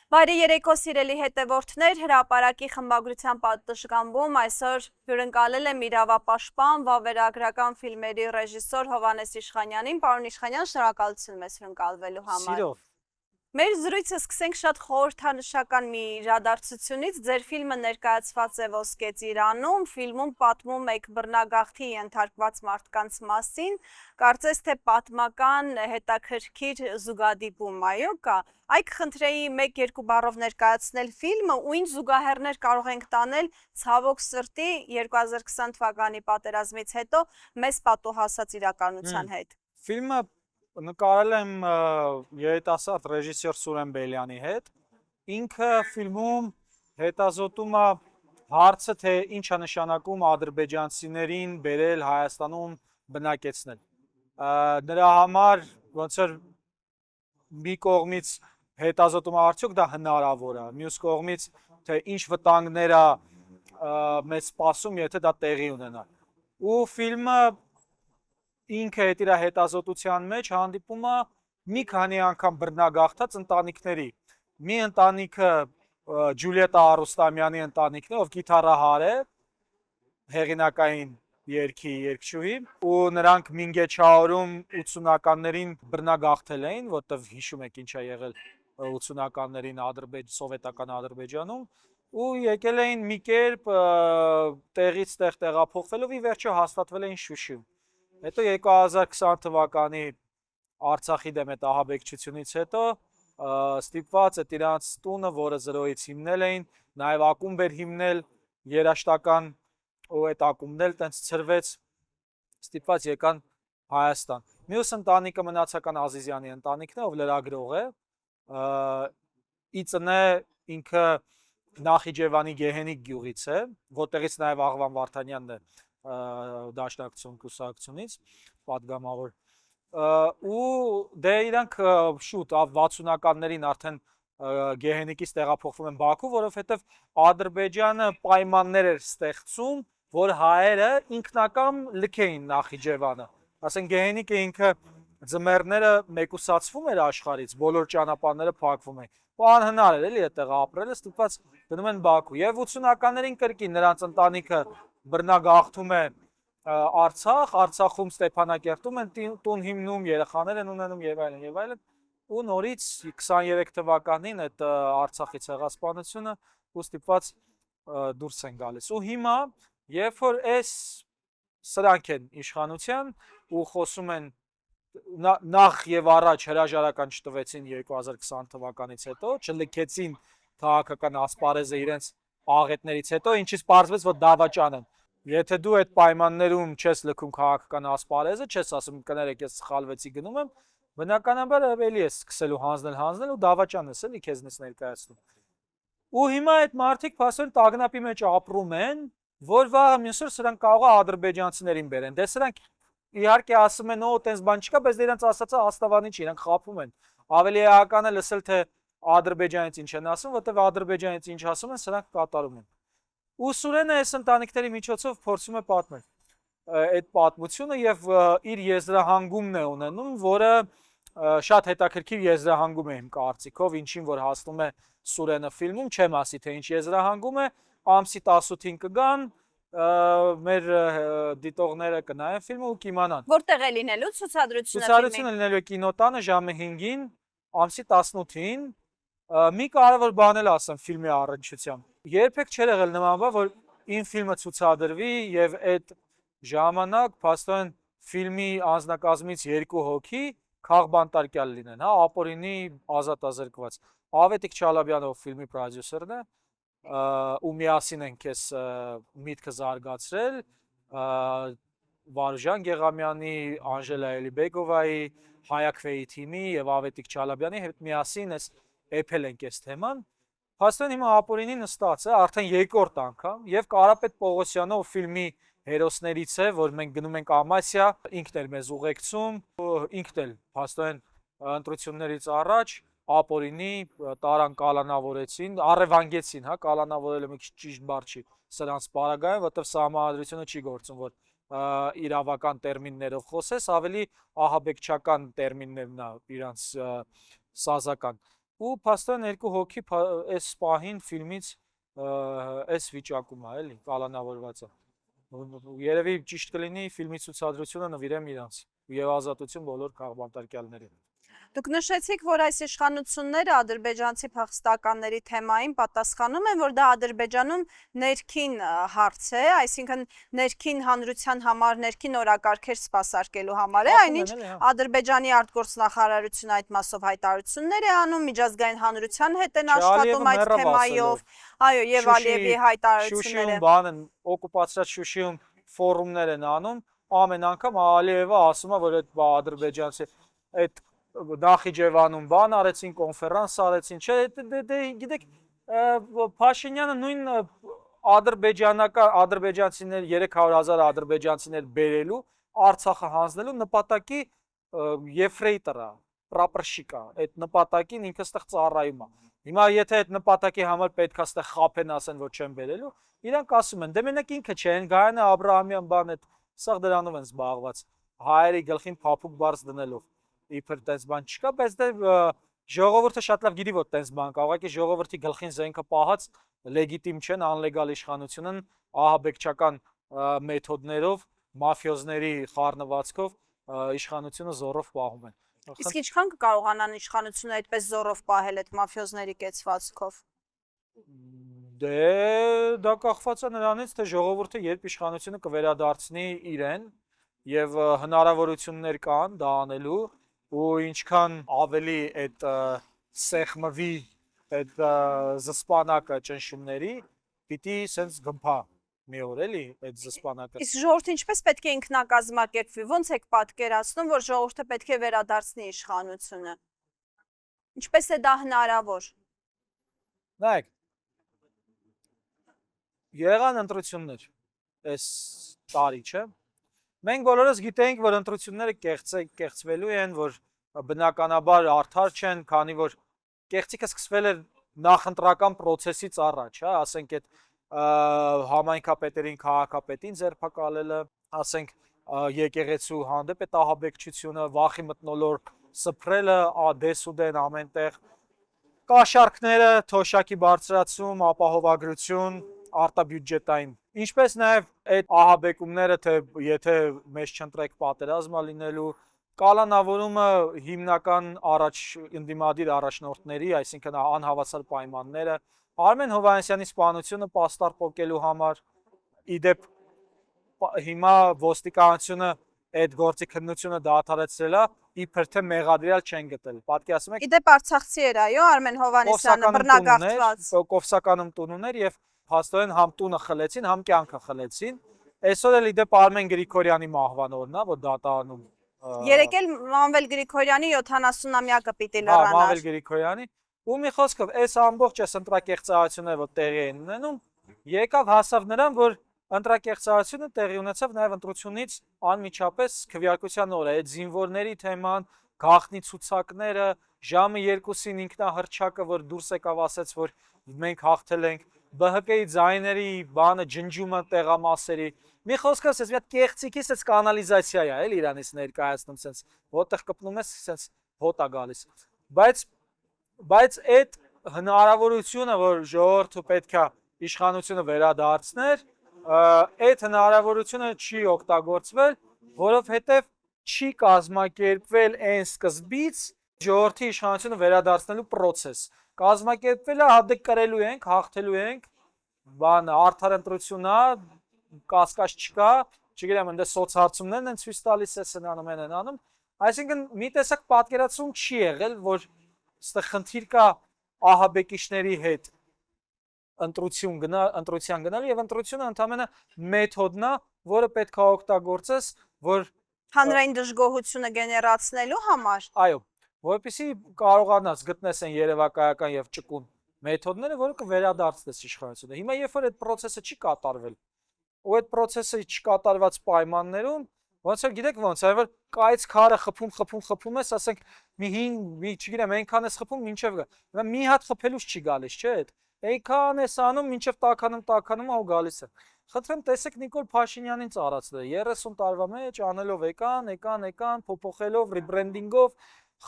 Բարի երեկո սիրելի հետևորդներ, հրապարակի խմբագրության պատշգամբում այսօր հյուրընկալել եմ իրավապաշտպան վավերագրական ֆիլմերի ռեժիսոր Հովհաննես Իշխանյանին։ Պարոն Իշխանյան, շնորհակալություն մեզ հյուրընկալվելու համար։ Սիրով։ Մեր զրույցը սկսենք շատ խորհրդանշական մի իրադարձությունից։ Ձեր ֆիլմը ներկայացված է Ոսկե Ծիրանում, ֆիլմում պատմում եք բռնագաղթի ենթարկված մարդկանց մասին, կարծես թե պատմական հետաքրքիր զուգադիպում, այո, կա։ Այ կխնդրեի 1-2 բառով ներկայացնել ֆիլմը ու ինչ զուգահեռներ կարող ենք տանել ցավոք սրտի 2020 թվականի պատերազմից հետո մեզ պատահած իրականության հետ։ Ֆիլմը նկարել եմ երիտասարդ ռեժիսոր Սուրեն Բելյանի հետ։ Ինքը ֆիլմում հետազոտում է հարցը, թե ինչ է նշանակում ադրբեջանցիներին բերել Հայաստանում բնակեցնել։ Նրա համար ոնց որ մի կողմից հետազոտումը արդյոք դա հնարավոր է, մյուս կողմից թե ինչ վտանգներ է մեզ սպասում, եթե դա տեղի ունենա։ Ու ֆիլմը ինքը այդ իր հետազոտության մեջ հանդիպում է մի քանի անգամ բռնագաղթած ընտանիքների։ Մի ընտանիքը Ջուլիետա Արուստամյանի ընտանիքն է, ով գիտարահար է, հեղինակային երգի երգչուհի, ու նրանք Մինգեչաուրում 80-ականներին բռնագաղթել էին, որտեղ հիշում եք ինչ է եղել 80-ականներին սովետական Ադրբեջանում, ու եկել էին մի կերպ տեղից տեղ տեղափոխվելով ի վերջո հաստատվել էին Շուշիում։ Հետո 2020 թվականի Արցախի դեմ այդ ահաբեկչությունից հետո ստիպված այդ իրանց տունը, որը զրոյից հիմնել էին, նաև ակումբ էր հիմնել երաշտական, ու այդ ակումբն էլ տենց ցրվեց, ստիպված եկան Հայաստան։ Մյուս ընտանիքը մնացական Ազիզյանի ընտանիքն է, ով լրագրող է, իծնե ինքը Նախիջևանի Գեհենիկ գյուղից է, որտեղից նաև Աղվան Վարդանյանն է Դաշնակցություն կուսակցությունից պատգամավոր, ու դե իրանք շուտ 60-ականներին արդեն Գեհենիկից տեղափոխվում են Բաքու, որովհետև Ադրբեջանը պայմաններ էր ստեղծում, որ հայերը ինքնակամ լքեին Նախիջևանը։ Ասեն Գեհենիկը ինքը ձմեռները մեկուսացվում էր աշխարհից, բոլոր ճանապարհները փակվում էին։ Ու անհնար էր էլի այդտեղ ապրելը, ստիպված գնում են Բաքու։ Եվ 80-ականներին կրկին նրանց ընտանիքը բռնագաղթում է Արցախ, Արցախում Ստեփանակերտում են տուն հիմնում, երեխաներ են ունենում եւ այլն եւ այլն, ու նորից 23 թվականին այդ Արցախի ցեղասպանությունը ու ստիպված դուրս են գալիս։ Ու հիմա, երբ որ սրանք են իշխանության ու խոսում են նախ եւ առաջ հրաժարական չտվեցին 2020 թվականից հետո, չլքեցին քաղաքական ասպարեզը իրենց աղետներից հետո, ինչից պարզվեց, որ դավաճան են։ Եթե դու այդ պայմաններում չես լքում քաղաքական ասպարեզը, չես ասում կներեք ես սխալվեցի գնում եմ, բնականաբար ավելի ես սկսելու հանձնել ու դավաճան ես էլի քեզնից ներկայացնում։ Ու հիմա այդ մարդիկ փաստորեն տագնապի մեջ ապրում են, որ վաղը մյուսօր սրանք կարող է ադրբեջանցիներին բերեն։ Դե սրանք իհարկե ասում են, օ, տենց բան չկա, բայց դրանց ասածը հաստավանի չի, իրանք խաբում են։ Ավելի էական է լսել, թե Ադրբեջանից ինչ են ասում, որտեղ Ադրբեջանից ինչ ասում են, սրանք կատարում են։ Ու Սուրենը այս ընտանիքների միջոցով փորձում է պատմել այդ պատմությունը եւ իր եզրահանգումն է ունենում, որը շատ հետաքրքիր եզրահանգում է իմ կարծիքով, ինչին որ հասնում է Սուրենը ֆիլմում, չեմ ասի թե ինչ եզրահանգում է, ամսի 18-ին կգան, մեր դիտողները կնայեն ֆիլմը ու կիմանան։ Որտեղ է լինելու ցուցադրությունը ֆիլմի։ Ցուցադրությունը լինելու է կինոտանը ժամը 5-ին, ամսի 18-ին։ Մի կարևոր բան էլ ասեմ ֆիլմի առնչությամբ։ Երբեք չէր եղել նման բան, որ իմ ֆիլմը ցուցադրվի եւ այդ ժամանակ փաստորեն ֆիլմի անձնակազմից 2 հոգի քաղբանտարկյալ լինեն, հա, ապօրինի ազատազրկված։ Ավետիք Չալաբյանով ֆիլմի պրոդյուսերն է, ու միասին ենք այս միտքը զարգացրել Վարուժան Գեղամյանի, Անժելա Էլիբեգովայի, Հայակվեի թիմի եւ Ավետիք Չալաբյանի հետ միասին այս էփել ենք այս թեման։ Փաստորեն հիմա ապօրինի նստած է արդեն 2-րդ անգամ եւ Կարապետ Պողոսյանը ֆիլմի հերոսներից է, որ մենք գնում ենք Ամասիա, ինքն էր մեզ ուղեկցում, ինքն էլ փաստորեն ընտրություններից առաջ ապօրինի տարան կալանավորեցին, առևանգեցին, հա, կալանավորելը մի քիչ ճիշտ բառ չի սրանց պարագայում, որտեղ սահմանադրությունը չի գործում, որ իրավական տերմիններով խոսես, ավելի ահաբեկչական տերմիններն է իրանց սազական։ ու փաստորեն երկու հոգի այս պահին ֆիլմից այս վիճակում է, էլի, կալանավորված է։ Երևի ճիշտ կլինի ֆիլմի ցուցադրությունը նվիրեմ իրանց եւ ազատություն բոլոր քաղբանտարկյալներին։ Դուք նշեցիք, որ այս իշխանությունները ադրբեջանցի փախստականների թեմային պատասխանում են, որ դա Ադրբեջանում ներքին հարց է, այսինքն ներքին հանրության համար, ներքին օրակարգեր սպասարկելու համար է, այնինչ Ադրբեջանի արտգործնախարարությունը այդ մասով հայտարարություններ է անում, միջազգային հանրության հետ են աշխատում այդ թեմայով, այո, եւ Ալիևի հայտարարությունները։ Շուշիում բան են, օկուպացիաց Շուշիում ֆորումներ են անում, ամեն անգամ Ալիևը ասում է, որ այդ ադրբեջանցի այդ Նախիջևանում բան արեցին, կոնֆերանս արեցին, չէ, գիտեք, Փաշինյանը նույն ադրբեջանցիներ 300,000 ադրբեջանցիներ բերելու, Արցախը հանձնելու նպատակի եֆրեյտորա, պրապորշիկա, այդ նպատակին ինքը ստեղ ծառայում է։ Հիմա եթե այդ նպատակի համար պետք է ստեղ խափեն ասեն, որ չեն բերելու, իրանք ասում են, դե մենակ ինքը չէ, այն Գայանե Աբրահամյան բան այդ, սաղ դրանով են զբաղված, հայերի գլխին փափուկ բարձ դնելով։ Իբր տես բան չկա, բայց դե ժողովուրդը շատ լավ գիտի, որ տես բան կա, ուղղակի ժողովրդի գլխին զենքը պահած լեգիտիմ չեն, անլեգալ իշխանություն են, ահաբեկչական մեթոդներով, մաֆիոզների խառնվածքով իշխանությունը զորով պահում են։ Իսկ ինչքան կկարողանան իշխանությունը այդպես զորով պահել այդ մաֆիոզների կեցվածքով։ Դե դա կախված է նրանից, թե ժողովուրդը երբ իշխանությունը կվերադարձնի իրեն եւ հնարավորություններ կան դա անելու ու ինչքան ավելի այդ սեղմվի այդ զսպանակը ճնշումների, պիտի սենց գմփա մի օր էլի այդ զսպանակը։ Իսկ ժողովուրդը ինչպես պետք է ինքնակազմակերպվի, ոնց եք պատկերացնում, որ ժողովուրդը պետք է վերադարձնի իշխանությունը։ Ինչպես է դա հնարավոր։ Նայեք, եղան ընտրություններ այս տարի, չէ։ Մենք բոլորս գիտենք, որ ընտրությունները կեղծվելու են, որ բնականաբար արդար չեն, քանի որ կեղծիքը սկսվել է նախընտրական process-ից առաջ, հա, ասենք այդ համայնքապետերին, քաղաքապետին ձերբակալելը, ասենք եկեղեցու հանդեպ այդ ահաբեկչությունը, վախի մթնոլորտ սփռելը, դեսուդեն ամենտեղ, կաշառքները, թոշակի բարձրացում, ապահովագրություն, արտաբյուջետային, ինչպես նաև այդ ահաբեկումները, թե եթե մեզ չընտրեք պատերազմա լինելու, կալանավորումը հիմնական ընդդիմադիր առաջնորդների, այսինքն անհավասար պայմանները, Արմեն Հովհաննիսյանի սպանությունը պաստառ պոկելու համար, իդեպ հիմա ոստիկանությունը այդ գործի քննությունը դադարեցրել է, իբր թե մեղադրյալ չեն գտել։ Պատկերացնում եք։ Իդեպ Արցախցի էր, այո, Արմեն Հովհաննիսյանը բռնագաղթված։ Կովսականում տուն ուներ եւ փաստորեն համ տունը խլեցին, համ կյանքը խլեցին։ Այսօր էլ իդեպ Արմեն Գրիգորյանի մահվան օրն է, որ դատանում։ Երեկ էլ Մանվել Գրիգորյանի 70-ամյակը պիտի լրանար։ Մանվել Գրիգորյանի ու մի խոսքով այս ամբողջ ընտրակեղծարարությունները, որ տեղի են ունենում, եկավ հասավ նրան, որ ընտրակեղծարարությունը տեղի ունեցավ նաև ընտրությունից անմիջապես քվեարկության օրը, այդ զինվորների թեման, գաղտնի ցուցակները, ժամը 2-ին ինքնահռչակը, որ դուրս եկավ ասեց, որ մենք հաղթել ենք, ԲՀԿ-ի ձայների բանը ջնջումը տեղամասերի։ Մի խոսքով ասես, մի հատ կեղծիքի սենց կանալիզացիա է, էլի իրանից ներկայացնում, սենց որտեղ կպնում ես, սենց հոտ է գալիս։ Բայց այդ հնարավորությունը, որ ժողովուրդը պետք է իշխանությունը վերադարձներ, այդ հնարավորությունը չի օգտագործվել, որովհետև չի կազմակերպվել այն սկզբից ժողովրդի իշխանությունը վերադարձնելու process։ Կազմակերպվել է, հա կրելու ենք, հաղթելու ենք, բան արդար ընտրություն է, կասկած չկա, չգիտեմ, ընդ սոցհարցումներն են ցույց տալիս, են անում, են անում, այսինքն մի տեսակ պատկերացում չի եղել, որ այստեղ խնդիր կա ահաբեկիչների հետ ընտրության գնալու եւ ընտրությունը ընդհանրապես մեթոդն է, որը պետք է օգտագործես, որ հանրային դժգոհությունը գեներացնելու համար։ Այո, որպեսզի կարողանաս գտնես այն երևակայական եւ ճկուն մեթոդները, որը կվերադարձնես իշխանությունը։ Հիմա երբ որ այդ process-ը չի կատարվել, ու այդ process-ը չկատարված պայմաններում, ոնց որ գիտեք ոնց, այ որ կայծ քարը խփում ես, ասենք մի չգիտեմ, այնքան ես խփում, մինչև գա։ Մի հատ խփելուց չի գալիս, չէ՞ այդ։ Այնքան ես անում, մինչև տաքանում ու գալիս է։ Խնդրեմ, տեսեք Նիկոլ Փաշինյանին ծառացրել 30 տարվա մեջ անելով եկան, փոփոխելով, ռիբրենդինգով,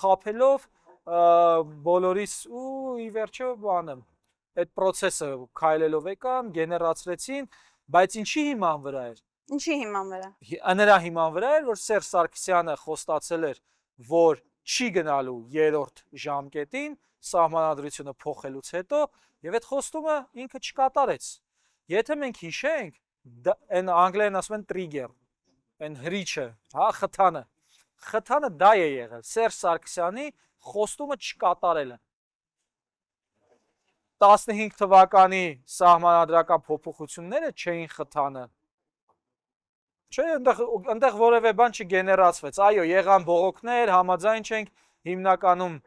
խափելով, բոլորիս ու ի վերջո բանը այդ process-ը քայլելով եկան, գեներացրեցին, բայց ինչի հիման վրա էր։ Ինչի հիման վրա։ Նրա հիման վրա էր, որ Սերժ Սարգսյանը խոստացել էր, որ չի գնալու երրորդ ժամկետին սահմանադրությունը փոխելուց հետո եւ այդ խոստումը ինքը չկատարեց։ Եթե մենք հիշենք, այն անգլերեն ասում են trigger, այն հրիչը, հա, խթանը դա է եղել Սերժ Սարգսյանի խոստումը չկատարելը։ 15 թվականի սահմանադրական փոփոխությունները չէին խթանը։ Չէ, այնտեղ որևէ բան չգեներացվեց։ Այո, եղան բողոքներ, համաձայն չենք հիմնականում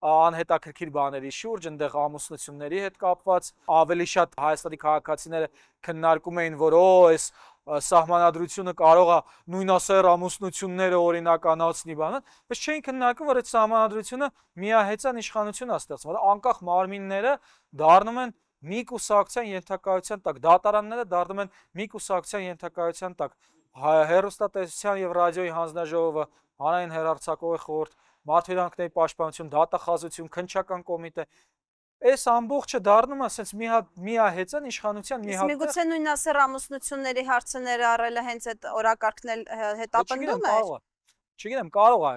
անհետաքրքիր բաների շուրջ, այնտեղ ամուսնությունների հետ կապված, ավելի շատ Հայաստանի քաղաքացիները քննարկում էին, որ այս սահմանադրությունը կարող է նույնասեռ ամուսնությունները օրինականացնի բանը, բայց չէին քննարկում, որ այդ սահմանադրությունը միահեծան իշխանություն է ստեղծում, որ անկախ մարմինները դառնում են մի կուսակցության ենթակայության տակ, դատարանները դառնում են մի կուսակցության ենթակայության տակ, հեռուստատեսության եւ ռադիոյի հանձնաժողովը, հանրային հեռարձակողի խորհուրդ, մարդու իրավունքների պաշտպանություն, դատախազություն, քննչական կոմիտե, այս ամբողջը դառնում է ասենց միահեծան իշխանության մի հատ։ Միգուցե նույնասեռ ամուսնությունների հարցը ներառելը հենց այդ օրակարգն էլ հետապնդում է։ Չգիտեմ, կարող է,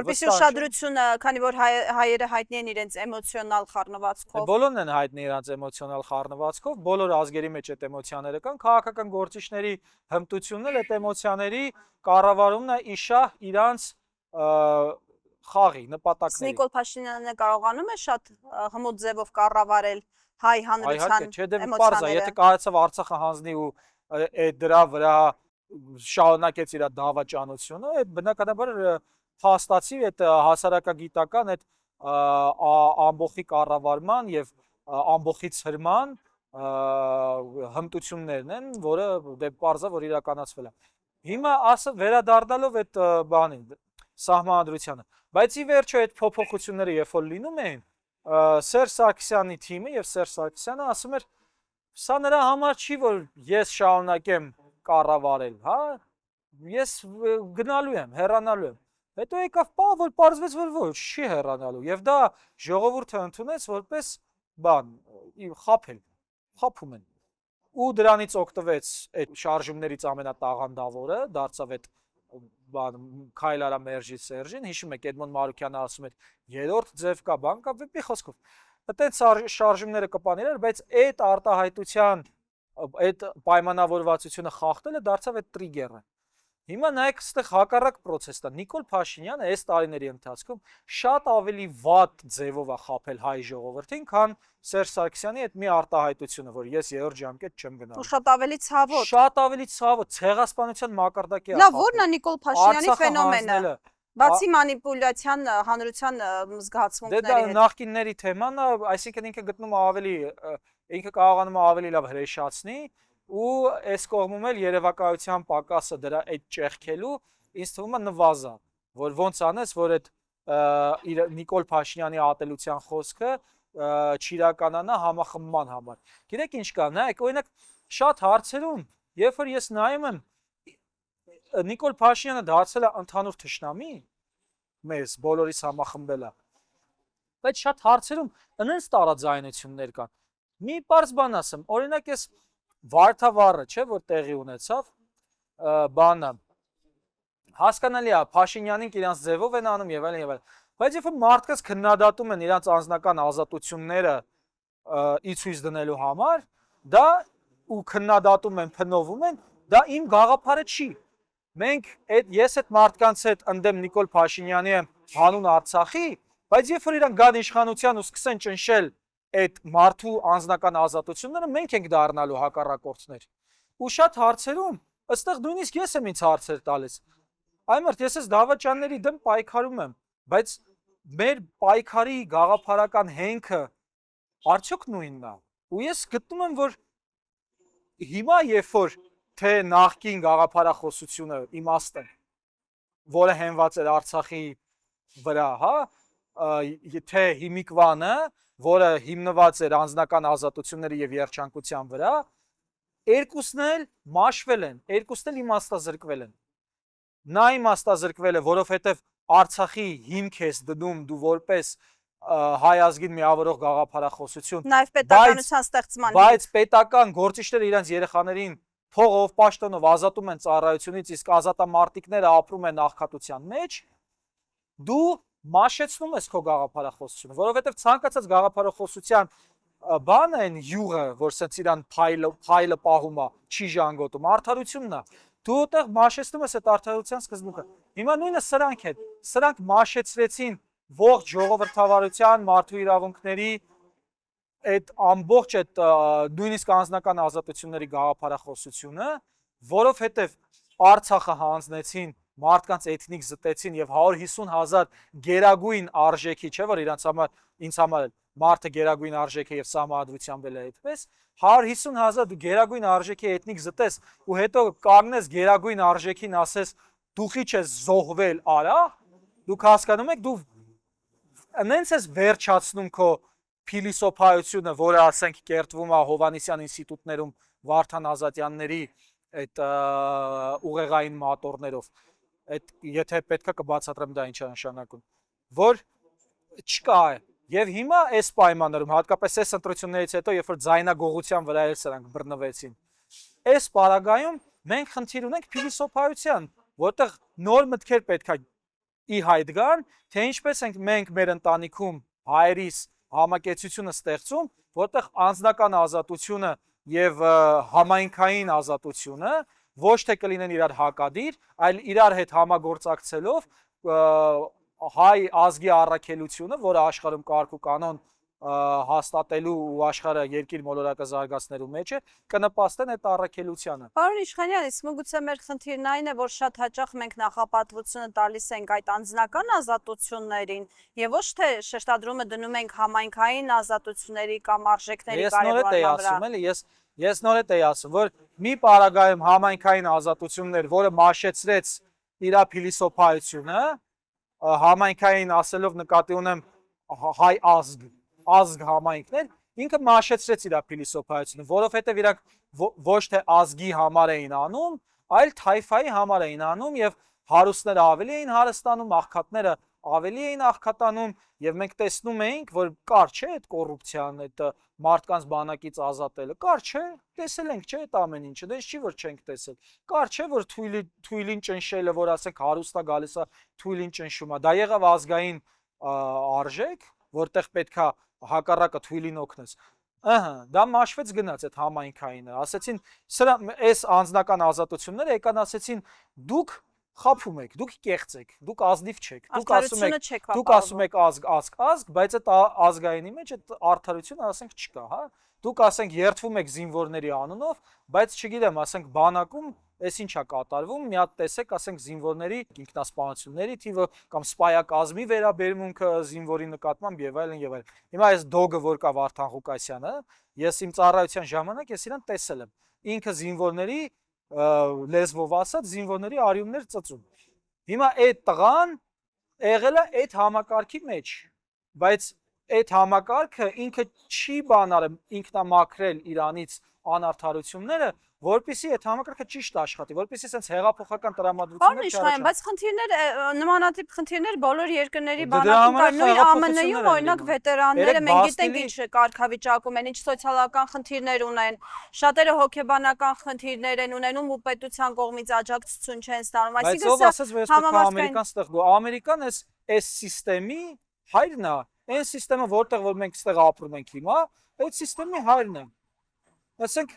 որպեսզի ուշադրությունը, քանի որ հայերը հայտնի են իրենց էմոցիոնալ խառնվածքով։ Բոլորն են հայտնի իրենց էմոցիոնալ խառնվածքով, բոլոր ազգերի մեջ այդ էմոցիաները կան, քաղաքական գործիչների հմտությունն էլ այդ էմոցիաների կառավարումն է իշահ իրանց խաղի նպատակների։ Նիկոլ Փաշինյանը կարողանում է շատ հմուտ ձևով կառավարել հայ հանրության էմոցիաները։ Եթե կարողացավ Արցախը հանձնի ու դրա վրա շարունակեց իր դավաճանությունը, այդ բնականաբար փաստացի այդ հասարակագիտական այդ ամբողջի կառավարման եւ ամբողջից հրման հմտություններն են, որը դե պարզա որ իրականացվել է։ Հիմա վերադառնալով այդ բանին, սահմանադրությանը, բայց ի վերջո այդ փոփոխությունները երբ որ լինում էին, Սերժ Սարգսյանի թիմը եւ Սերժ Սարգսյանը ասում էր, սա նրա համար չի, որ ես շարունակեմ կառավարել, հա, ես գնալու եմ, հեռանալու եմ։ Հետո եկավ պահ, որ պարզվեց, որ ոչ, չի հեռանալու, եւ դա ժողովուրդը ընդունեց որպես բան, խափում են։ Ու դրանից օգտվեց այդ շարժումներից ամենատաղանդավորը, դարձավ այդ բան Քայլ արա Մերժի Սերժին, հիշում եք Էդմոն Մարուկյանը ասում էր երրորդ ձև կա, բան կա, մի խոսքով։ Այդտենց շարժումները կպաներ, բայց այդ արտահայտության այդ պայմանավորվածությունը խախտելը դարձավ այդ տրիգերը։ Հիմա նայեք, այստեղ հակառակ process-ն է։ Նիկոլ Փաշինյանը այս տարիների ընթացքում շատ ավելի վատ ձևով է խաբել հայ ժողովրդին, քան Սերժ Սարգսյանի այդ մի արտահայտությունը, որ ես երրորդ ժամկետ չեմ գնալու։ Ու շատ ավելի ցավոտ։ Շատ ավելի ցավոտ, ցեղասպանության մակարդակի է։ Լավ, ո՞րն է Նիկոլ Փաշինյանի ֆենոմենը։ Բացի մանիպուլյացիան հանրության զգացմունքների հետ։ հետ։ Դա նախկինների թեման է, այսինքն ինքը գտնում է ավելի, ինքը կարողանում է ավելի լավ հրեշացնի ու այս կողմում էլ երևակայության պակասը դրա այդ ճեղքելու ինձ թվում է նվազա, որ ոնց անես, որ այդ Նիկոլ Փաշինյանի ատելության խոսքը չիրականանա համախմբման համար։ Գիտեք ինչ կա, նայեք, օրինակ շատ հարցերում, երբ որ ես նայում եմ Նիկոլ Փաշինյանը դարձել է ընդհանուր թշնամի, մեզ բոլորիս համախմբելա, բայց շատ հարցերում ընենց տարաձայնություններ կան։ Մի պարզ բան ասեմ, օրինակ ես Վարդավառը, չէ, որ տեղի ունեցավ, բանը, հասկանալի է, Փաշինյանին իրանց ձևով են անում եւ այլն եւ այլն, բայց երբ մարդկանց քննադատում են իրանց անձնական ազատությունները ի ցույց դնելու համար, դա ու քննադատում են, փնովում են, դա իմ գաղափարը չի։ Մենք ես այդ մարդկանց հետ ընդդեմ Նիկոլ Փաշինյանի եմ հանուն Արցախի, բայց երբ որ իրանք գան իշխանության ու սկսեն ճնշել այդ մարդու անձնական ազատությունները, մենք ենք դառնալու հակառակորդներ։ Ու շատ հարցերում, ըստեղ նույնիսկ ես եմ ինձ հարցեր տալիս։ Այմարդ, ես այս դավաճանների դեմ պայքարում եմ, բայց մեր պայքարի գաղափարական հենքը արդյոք նույնն է։ Ու ես գտնում եմ, որ հիմա երբ որ թե նախկին գաղափարախոսությունը իմաստը, որը հենված էր Արցախի վրա, հա, թե հիմիկվանը, որը հիմնված էր անձնական ազատությունների եւ երջանկության վրա, երկուսն էլ մաշվել են, երկուսն էլ իմաստազրկվել են։ նա իմաստազրկվել է, որովհետև Արցախի հիմք ես դնում դու որպես հայ ազգին միավորող գաղափարախոսություն, Նաև պետականության ստեղծման, բայց պետական գործիչները իրենց երեխաներին փողով, պաշտոնով ազատում են ծառայությունից, իսկ ազատամարտիկները ապրում են աղքատության մեջ, դու մաշեցնում ես քո գաղափարախոսությունը, որովհետև ցանկացած գաղափարախոսության բան են յուղը, որ սենց իրան փայլը պահում է, չի ժանգոտում, արդարությունն է։ Դու այդտեղ մաշեցնում ես այդ արդարության սկզբունքը։ Հիմա նույնը սրանք են։ Սրանք մաշեցրեցին ողջ ժողովրդավարության, մարդու իրավունքների, այդ ամբողջ այդ նույնիսկ անձնական ազատությունների գաղափարախոսությունը, որովհետև Արցախը հանձնեցին, մարդկանց էթնիկ զտեցին եւ 150,000 գերագույն արժեքի, չէ՞ որ ինձ համար մարդը գերագույն արժեք է եւ սահմանադրությամբ էլ է այդպես, 150,000 դու գերագույն արժեքի էթնիկ զտես ու հետո կանգնես գերագույն արժեքին ասես դու խիչ ես զոհվել, արա, դուք հասկանում եք, դու նենց ես վերջացնում քո փիլիսոփայությունը, որը ասենք կերտվում է Հովանեսյան ինստիտուտներում Վարդան Ազատյանների այդ ուղեղային մատորներով, այդ եթե պետքա կբացատրեմ դա ինչ է նշանակում, որ չկա է։ Եվ հիմա այս պայմաններում, հատկապես այս ընտրություններից հետո, երբ որ ձայնագողության վրա էլ սրանք բռնվեցին, այս պարագայում մենք խնդիր ունենք փիլիսոփայության, որտեղ նոր մտքեր պետքա ի հայտ գան, թե ինչպես ենք մենք մեր ընտանիքում հայերիս համակեցությունը ստեղծում, որտեղ անձնական ազատությունը եւ համայնքային ազատությունը ոչ թե կլինեն իրար հակադիր, այլ իրար հետ համագործակցելով հայ ազգի առաքելությունը, որը աշխարհում կարգ ու կանոն հաստատելու ու աշխարհը երկիր մոլորակը զարգացնելու մեջ է, կնպաստեն այդ առաքելությանը։ Պարոն Իշխանյան, իսկ գուցե մեր խնդիրն այն է, որ շատ հաճախ մենք նախապատվությունը տալիս ենք այդ անձնական ազատություններին եւ ոչ թե շեշտադրումը դնում ենք համայնքային ազատությունների կամ արժեքների կարևորման վրա։ Ես նոր էի ասում, որ մի պարագայում համայնքային ազատություններ, որը մաշեցրեց իր փիլիսոփայությունը, համայնքային ասելով նկատի ունեմ հայ ազգ համայնքներ, ինքը մաշեցրեց իր փիլիսոփայությունը, որովհետև իրանք ոչ թե ազգի համար էին անում, այլ թայֆայի համար էին անում եւ հարուստները ավելի էին հարստանում, աղքատները ավելի էին աղքատանում եւ մենք տեսնում էինք, որ կար չէ այդ կոռուպցիան, այդ մարդկանց բանակից ազատելը, կար չէ, տեսել ենք չէ այդ ամեն ինչը, դες չի որ չենք տեսել, կար չէ որ թույլին ճնշելը, որ ասենք հարուստա գալիս է թույլին ճնշում է, դա եղավ ազգային արժեք, որտեղ պետքա հակառակը թույլին օգնես։ Դա մաշվեց գնաց այդ համայնքայինը, ասեցին սրա այս անձնական ազատությունները եկան ասեցին դուք խափում եք, դուք կեղծ եք, դուք ազնիվ չեք, դուք ասում եք ազգ, բայց այդ ազգայինի մեջ այդ արդարությունը ասենք չկա, հա։ Դուք ասենք երդվում եք զինվորների անունով, բայց չգիտեմ, ասենք բանակում այս ինչա կատարվում, մի հատ տեսեք, ասենք զինվորների ինքնասպանությունների թիվը կամ սպայակազմի վերաբերմունքը զինվորի նկատմամբ եւ այլն եւ այլն։ Հիմա այս դոգը, որ կա Վարդան Ղուկասյանը, ես իմ ծառայության ժամանակ ես իրան տեսել եմ։ Ինքը զինվորների լեզվով ասած զինվորների արյուններ ծծում։ Հիմա այդ տղան եղել է այդ համակարգի մեջ, բայց այդ համակարգը ինքը չի բանարը ինքնամաքրել իրանից անարդարությունները, որպեսզի այդ համակարգը ճիշտ աշխատի, որպեսզի sense հեղափոխական տրամադրություններ չառաջանա։ Բայց խնդիրներ, նմանատիպ խնդիրներ բոլոր երկրների բանակում կան, նույն ԱՄՆ-ում օրինակ վետերանները մենք գիտենք ինչ կարգավիճակում են, ինչ սոցիալական խնդիրներ ունեն, շատերը հոգեբանական խնդիրներ են ունենում ու պետության կողմից աջակցություն չեն ստանում, այսինքն Ամերիկան այս սիստեմի հայրն է, այն սիստեմը, որտեղ որ մենք ստեղ ապրում ենք հիմա, այդ սիստեմի հայրն է։ Ասենք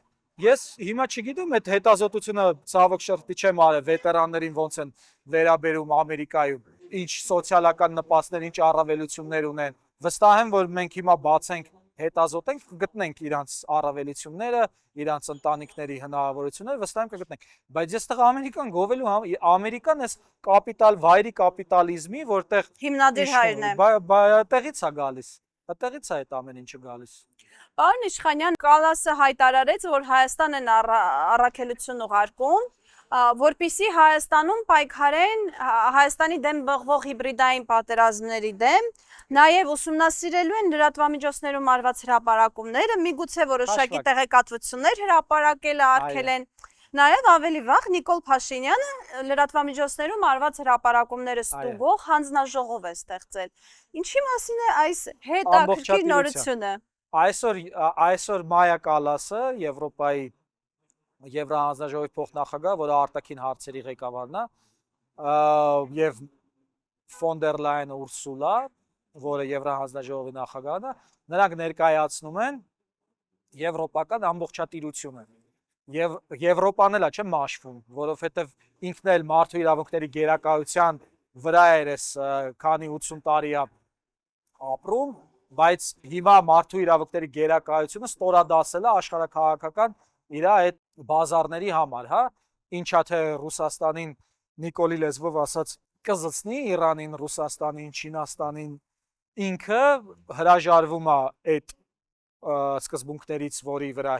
ես հիմա չգիտեմ այդ հետազոտությունը ցավոք շրտի չեմ արել վետերաններին ոնց են վերաբերում Ամերիկայում, ինչ սոցիալական նպաստներ, ինչ առավելություններ ունեն։ Վստահ եմ, որ մենք հիմա բացենք, հետազոտենք, կգտնենք իրանց առավելությունները, իրանց ընտանիքների հնարավորությունները, վստահ եմ կգտնենք։ Բայց ես տղա Ամերիկան գովելու Ամերիկան էս կապիտալ վայրի կապիտալիզմի, որտեղ հիմնադիր հայրն է։ Այդտեղից է գալիս։ Այդտեղից է այդ ամեն ինչը գալիս։ Պարոն Իշխանյան, Կալասը հայտարարեց, որ Հայաստանն առաքելություն ուղարկում, որպեսզի Հայաստանում պայքարեն Հայաստանի դեմ բղվող հիբրիդային պատերազմների դեմ, նաև ուսումնասիրելու են լրատվամիջոցներում արված հրապարակումները, միգուցե որոշակի տեղեկատվություններ հրապարակելը արգել են։ Նաև ավելի վաղ Նիկոլ Փաշինյանը լրատվամիջոցներում արված հրապարակումները ստուգող հանձնաժողով է ստեղծել։ Ինչի մասին է այս հետաքրքիր նորությունը։ Այսօր Մայա Կալասը, Եվրոպայի Եվրահանձնաժողովի փոխնախագահ, որը արտաքին հարցերի ղեկավարն է, եւ Ֆոն դեր Լայենը Ուրսուլա, որը Եվրահանձնաժողովի նախագահն է, նրանք ներկայացնում են եվրոպական ամբողջատիրությունը։ Եվ Եվրոպան էլ չէ մաշվում, որովհետև ինքն էլ մարդու իրավունքների գերակայության վրա էր այս քանի 80 տարի ապրում, բայց հիմա մարդու իրավունքների գերակայությունը ստորադասել է աշխարհաքաղաքական իր այդ բազարների համար, հա, ինչա թե Ռուսաստանին Նիկոլի լեզվով ասած կզցնի Իրանին, Ռուսաստանին, Չինաստանին, ինքը հրաժարվում է այդ սկզբունքներից, որի վրա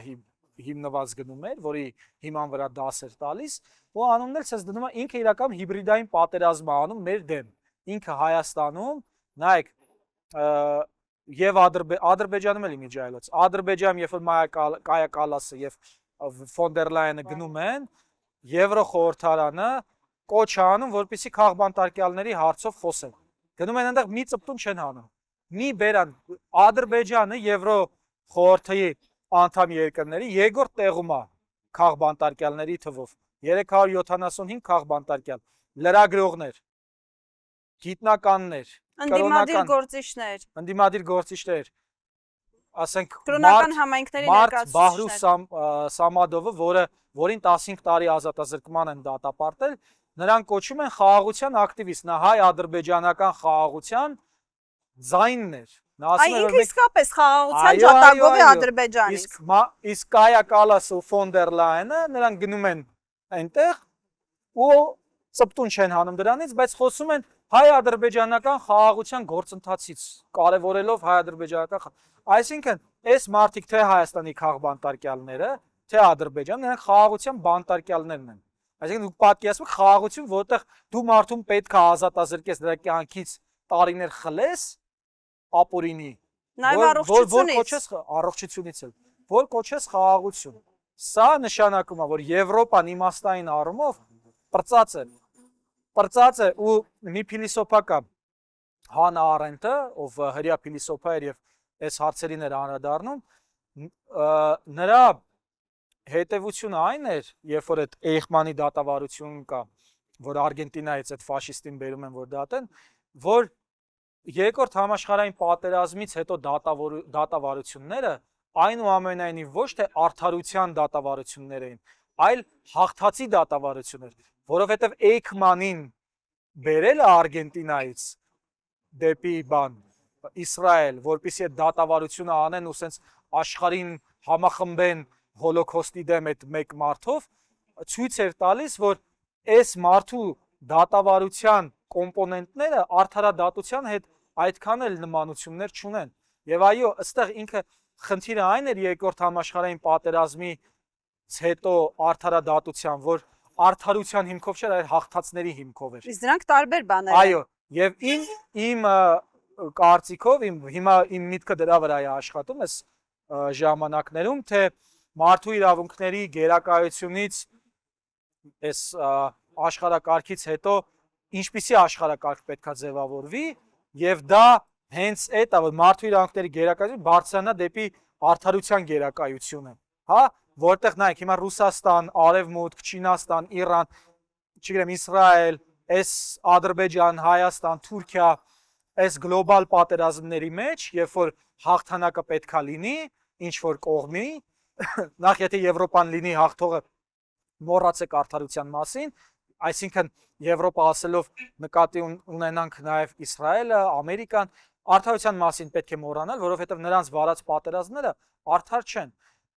հիմնված գնում էր, որի հիման վրա դաս էր տալիս, ու անունն էլ ցած դնում է ինքը իրական հիբրիդային պատերազմ է անում մեր դեմ։ Ինքը Հայաստանում, նայեք, եւ Ադրբեջանում էլ իմիջայլոց։ Ադրբեջանում, երբ որ Կայա Կալասը եւ Ֆոն դեր Լայենը գնում են, Եվրոխորհրդարանը կոչ է անում, որպեսզի քաղբանտարկյալների հարցով խոսեն։ Գնում են այնտեղ մի ծպտուն չեն հանում։ Մի բերան Ադրբեջանը Եվրոխորհրդի անդամ երկրների երկրորդ տեղում է քաղբանտարկյալների թվով 375 քաղբանտարկյալ, լրագրողներ, գիտնականներ, ընդդիմադիր գործիչներ, ասենք կրոնական համայնքների ներկայացուցիչներ, Բահրուս Սամադովը, որին 15 տարի ազատազրկման են դատապարտել, նրան կոչում են խաղաղության ակտիվիստ, նա հայ-ադրբեջանական խաղաղության ձայնն էր։ Ինքը իսկապես խաղաղության ջատագով է Ադրբեջանից։ Իսկ Կայա Կալասը ու Ֆոն դեր Լայենը նրանք գնում են այնտեղ ու ծպտուն չեն հանում դրանից, բայց խոսում են հայ-ադրբեջանական խաղաղության գործընթացից, կարևորելով հայ-ադրբեջանական։ Այսինքն, այս մարդիկ թե Հայաստանի քաղբանտարկյալները, թե Ադրբեջան, նրանք խաղաղության բանտարկյալներն են։ Այսինքն դուք պատկերացնում եք խաղաղություն, որտեղ դու մարդուն պետք է ազատազրկես դրա կյանքից տարիներ խլես, ապօրինի, առողջությունից էլ, որ կոչես խաղաղություն։ Սա նշանակում է, որ Եվրոպան իմաստային առումով պրծած է ու մի փիլիսոփական Հանա Արենտը, ով հրյա փիլիսոփա էր եւ այս հարցերին էր անդրադառնում, նրա հետևությունը այն էր, երբ որ այդ Էյխմանի դատավարություն կա, որ Արգենտինայից այդ ֆաշիստին բերում են որ դատեն, որ Երկրորդ համաշխարհային պատերազմից հետո դատավարությունները այնուամենայնիվ ոչ թե արդարության դատավարություններ էին, այլ հաղթածի դատավարություններ, որովհետև Էյքմանին բերել է Արգենտինայից դեպի Իսրայել, որպեսզի այդ դատավարությունը անեն ու սենց աշխարհին համախմբեն հոլոքոստի դեմ այդ մեկ մարդով, ցույց էր տալիս, որ այս մարդու դատավարության կոմպոնենտները արդարադատության հետ այդքան էլ նմանություններ չունեն։ Եվ այո, ըստեղ ինքը խնդիրը այն էր երկրորդ համաշխարհային պատերազմից հետո արդարադատության, որ արդարության հիմքով չէր, այլ հաղթածների հիմքով էր։ Իսկ դրանք տարբեր բաներ են։ Այո, եւ իմ կարծիքով հիմա իմ միտքը դրա վրա է աշխատում այս ժամանակներում, թե մարդու իրավունքների գերակայությունից այս աշխարհակարգից հետո ինչպիսի աշխարհակարգ պետքա ձևավորվի, եւ դա հենց այդ է, որ մարդու իրավունքների գերակայությունը բարձրանա դեպի արդարության գերակայությունը, հա, որտեղ նայեք հիմա Ռուսաստան, Արևմուտք, Չինաստան, Իրան, չգիտեմ, Իսրայել, այս Ադրբեջան, Հայաստան, Թուրքիա, այս գլոբալ պատերազմների մեջ, երբ որ հաղթանակը պետքա լինի, ինչ որ կողմի, նախ եթե Եվրոպան լինի հաղթողը, մոռացեք արդարության մասին, այսինքն Եվրոպա ասելով նկատի ունենանք նաև Իսրայելը, Ամերիկան, արդարության մասին պետք է մոռանալ, որովհետև նրանց վարած պատերազմները արդար չեն։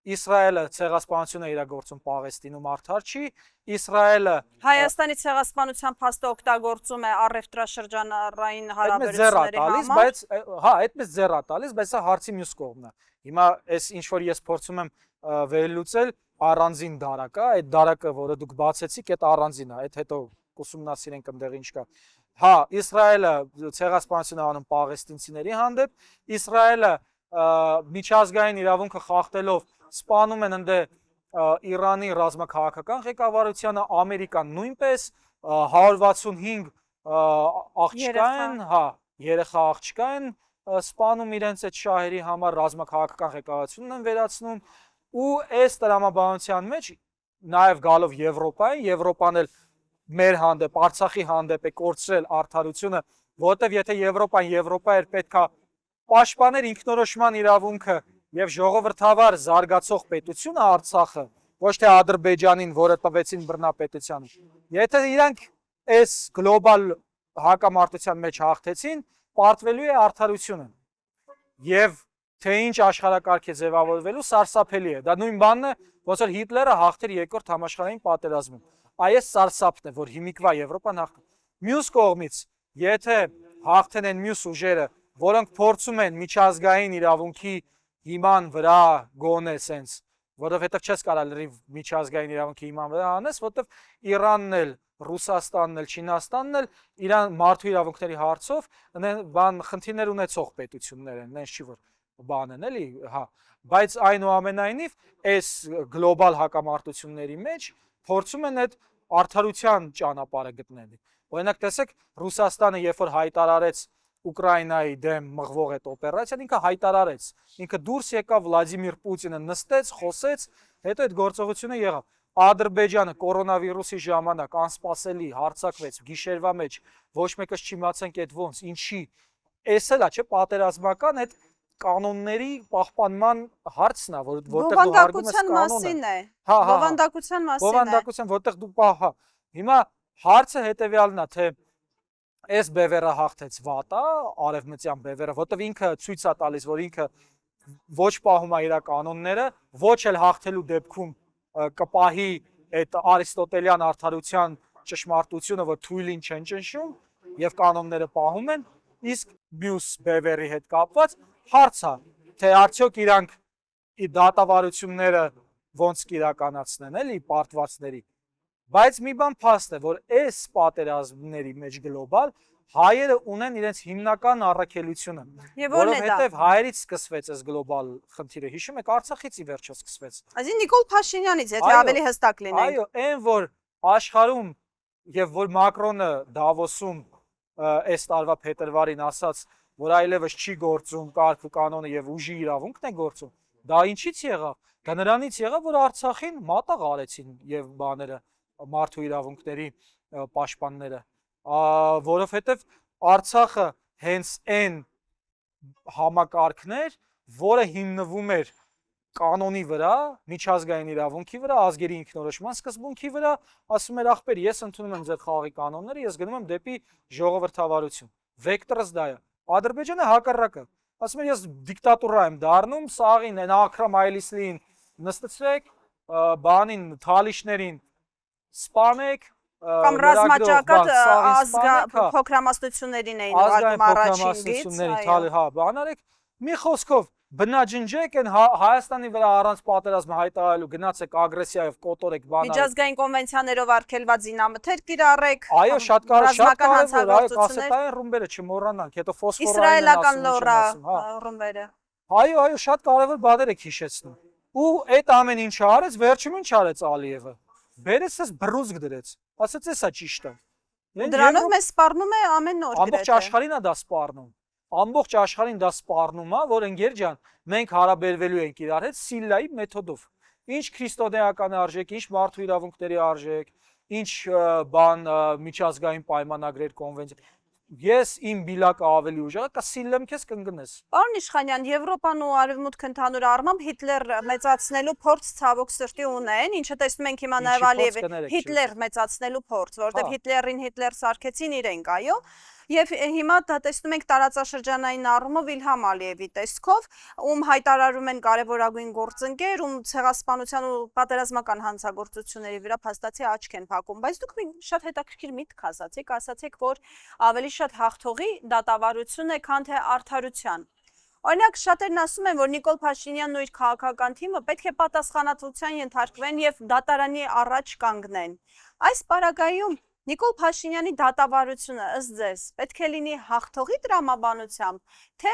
Իսրայելը ցեղասպանություն է իրագործում Պաղեստինում, արդար չի։ Իսրայելը Հայաստանի ցեղասպանության փաստը օգտագործում է առևտրաշրջանառային հարաբերությունների համար։ Բայց հա, այդպես ձեռ է տալիս, բայց սա հարցի մյուս կողմն է։ Հիմա այս ինչ որ ես փորձում եմ վերլուծել առանձին դարակը, այդ դարակը, որը դուք բացեցիք, այդ առանձին է, այդ հետո ուսումնասիրենք այնտեղ ինչ կա։ Հա, Իսրայելը ցեղասպանություն է անում պաղեստինցիների հանդեպ, Իսրայելը միջազգային իրավունքը խախտելով սպանում են ընդ Իրանի ռազմաքաղաքական ղեկավարությանը, Ամերիկան նույնպես 165 աղջկա են, հա, երեխա աղջկա են սպանում իրենց այդ շահերի համար, ռազմաքաղաքական ղեկավարությունն են վերացնում ու այս տրամաբանության մեջ նաև գալով Եվրոպան էլ մեր հանդեպ, Արցախի հանդեպ է կորցրել արդարությունը, որտեվ եթե Եվրոպա էր պետքա պաշտպաներ ինքնորոշման իրավունքը եւ ժողովրդավար զարգացող պետությունը Արցախը, ոչ թե Ադրբեջանին, որը տվեցին բռնապետությանը։ Եթե իրանք այս գլոբալ հակամարտության մեջ հաղթեցին, պարտվելու է արդարությունը։ Եվ թե ինչ աշխարհակարգ է ձևավորվելու, սարսափելի է։ Դա նույն բանն է, ոնց որ Հիտլերը հաղթեր երկրորդ համաշխարհային պատերազմում։ Այս սարսափն է, որ հիմիկվա Եվրոպան հաղթ։ Մյուս կողմից, եթե հաղթեն են մյուս ուժերը, որոնք փորձում են միջազգային իրավունքի հիման վրա գոնե սենց, որովհետև չես կարող լրիվ միջազգային իրավունքի հիման վրա անես, որովհետև Իրանն էլ, Ռուսաստանն էլ, Չինաստանն էլ իրան մարդու իրավունքների հարցով խնդիրներ ունեցող պետություններ են, նենց չի որ բան են, էլի, հա, բայց այնուամենայնիվ այս գլոբալ հակամարտությունների մեջ փորձում են այդ արդարության ճանապարհը գտնել։ Օրինակ տեսեք, Ռուսաստանը երբ որ հայտարարեց Ուկրաինայի դեմ մղվող այդ օպերացիան, ինքը հայտարարեց, ինքը դուրս եկավ Վլադիմիր Պուտինը նստեց, խոսեց, հետո այդ գործողությունը եղավ։ Ադրբեջանը կորոնավիրուսի ժամանակ անսպասելի հարձակվեց գիշերվա մեջ, ոչ մեկս չիմացանք այդ ոնց, ինչի։ Էս էլա չէ պատերազմական այդ կանոնների պահպանման հարցն է, որտեղ դու հարգում ես կանոնը։ Բովանդակության մասին է։ Բովանդակության, որտեղ դու պահա։ Հիմա հարցը հետեւյալն է, թե այս բևերը հաղթեց վատա, արևմտյան բևերը, որտեղ ինքը ցույց է տալիս, որ ինքը ոչ պահում է իր կանոնները, ոչ էլ հաղթելու դեպքում կպահի այդ արիստոտելյան արդարության ճշմարտությունը, որ թույլին չեն ճնշում եւ կանոնները պահում են, իսկ մյուս բևերի հետ կապված հարց է, թե արդյոք իրանք դատավարությունները ոնց կիրականացնեն, էլի պարտվածների։ Բայց մի բան փաստ է, որ այս պատերազմների մեջ գլոբալ հայերը ունեն իրենց հիմնական առաքելությունը, որովհետև հայերից սկսվեց այս գլոբալ խնդիրը, հիշում եք, Արցախից ի վերջո սկսվեց։ Այսինքն Նիկոլ Փաշինյանից, եթե ավելի հստակ լինենք։ Այո, այն որ աշխարհում եւ որ Մակրոնը Դավոսում այս տարվա փետրվարին ասաց, որ այլևս չի գործում կարգ ու կանոնը եւ ուժի իրավունքն է գործում, դա ինչից եղավ։ Դա նրանից եղավ, որ Արցախին մատաղ արեցին եւ բաները մարդու իրավունքների պաշտպանները, որովհետև Արցախը հենց այն համակարգներ, որը հիմնվում էր կանոնի վրա, միջազգային իրավունքի վրա, ազգերի ինքնորոշման սկզբունքի վրա, ասում էր ախպեր, ես ընդունում եմ ձեր խաղի կանոնները, ես գնում եմ դեպի ժողովրդավարություն։ Վեկտորս դա է։ Ադրբեջանը հակառակը, ասում էր ես դիկտատուրա եմ դառնում, սաղին են Աքրամ Այլիսլին նստեցրեք, բանին, թալիշներին սպանեք կամ ռազմաճակատ փոքրամասնություններին էին ուղարկում առաջինից, հա, բան արեք, մի խոսքով բնաջնջեք են Հայաստանի վրա առանց պատերազմը հայտարարելու գնացեք ագրեսիայով կոտորեք բանալ։ Միջազգային կոնվենցիաներով արգելված զինամթեր կիրառեք։ Այո, շատ կարևոր, այո, կասետային ռումբերը չմոռանանք, հետո ֆոսֆորային իսրայելական լորա ռումբերը։ Այո, շատ կարևոր բաներ եք հիշեցնում։ Ու այդ ամեն ինչը արեց, վերջում ինչ արեց Ալիևը։ Բերեց էս բռուզգ դրեց, ասաց էսա ճիշտ է։ Դրանով մեզ սպառնում է ամեն օր։ Ամբողջ աշխարհին է դա սպառնում։ Ամբողջ աշխարհին դա սպառնում է, որ ընկեր ջան, մենք հարաբերվելու ենք իրար հետ Սիլլայի մեթոդով։ Ինչ քրիստոնեական արժեք, ինչ մարդու իրավունքների արժեք, ինչ բան միջազգային պայմանագրեր, կոնվենցիա։ Ես իմ բիլակը ավելի ուժեղ է, կա Սիլլեմ քեզ կընկնես։ Պարոն Իշխանյան, Եվրոպան ու Արևմուտքը ընդհանուր առմամբ Հիտլեր մեծացնելու փորձ ցավոք սրտի ունեն, ինչը տեսնում ենք հիմա նաև Ալիևի Հիտլեր մեծացնելու փորձ, որովհետև Հիտլերին Հիտլեր սարքեցին իրենք, այո։ Եվ հիմա դա տեսնում ենք տարածաշրջանային առումով Իլհամ Ալիևի տեսքով, ում հայտարարում են կարևորագույն գործընկեր, ում ցեղասպանության ու պատերազմական հանցագործությունների վրա փաստացի աչք են փակում, բայց դուք շատ հետաքրքիր միտք ասացիք, որ ավելի շատ հաղթողի դատավարություն է, քան թե արդարության։ Օրինակ շատերն ասում են, որ Նիկոլ Փաշինյանն ու իր քաղաքական թիմը պետք է պատասխանատվության ենթարկվեն եւ դատարանի առաջ կանգնեն։ Այս պարագայում Նիկոլ Փաշինյանի դատավարությունը ըստ ձեզ պետք է լինի հաղթողի տրամաբանությամբ, թե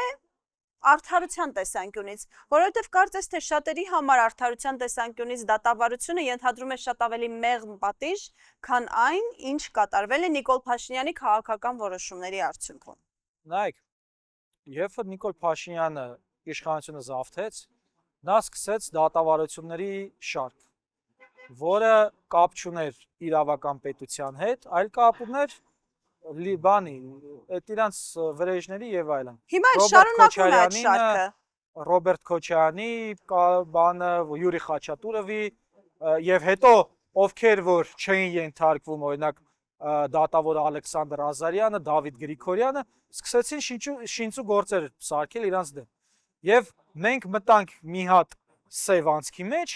արդարության տեսանկյունից, որովհետև կարծես թե շատերի համար արդարության տեսանկյունից դատավարությունը ենթադրում է շատ ավելի մեղմ պատիժ, քան այն, ինչ կատարվել է Նիկոլ Փաշինյանի քաղաքական որոշումների արդյունքում։ Նայեք, երբ որ Նիկոլ Փաշինյանը իշխանությունը զավթեց, նա սկսեց դատավարությունների շարք, որը կապ չուներ իրավական պետության հետ, այլ կապ ուներ բանի, այդ իրանց վրեժների եւ այլն։ Հիմա շարունակվում է այդ շարքը։ Ռոբերտ Քոչարյանի բանը, Յուրի Խաչատուրովի եւ հետո ովքեր որ չէին ենթարկվում, օրինակ դատավոր Ալեքսանդր Ազարյանը, Դավիթ Գրիգորյանը սկսեցին շինծու գործեր սարքել իրանց դեմ։ Եվ մենք մտանք մի հատ սև անցքի մեջ,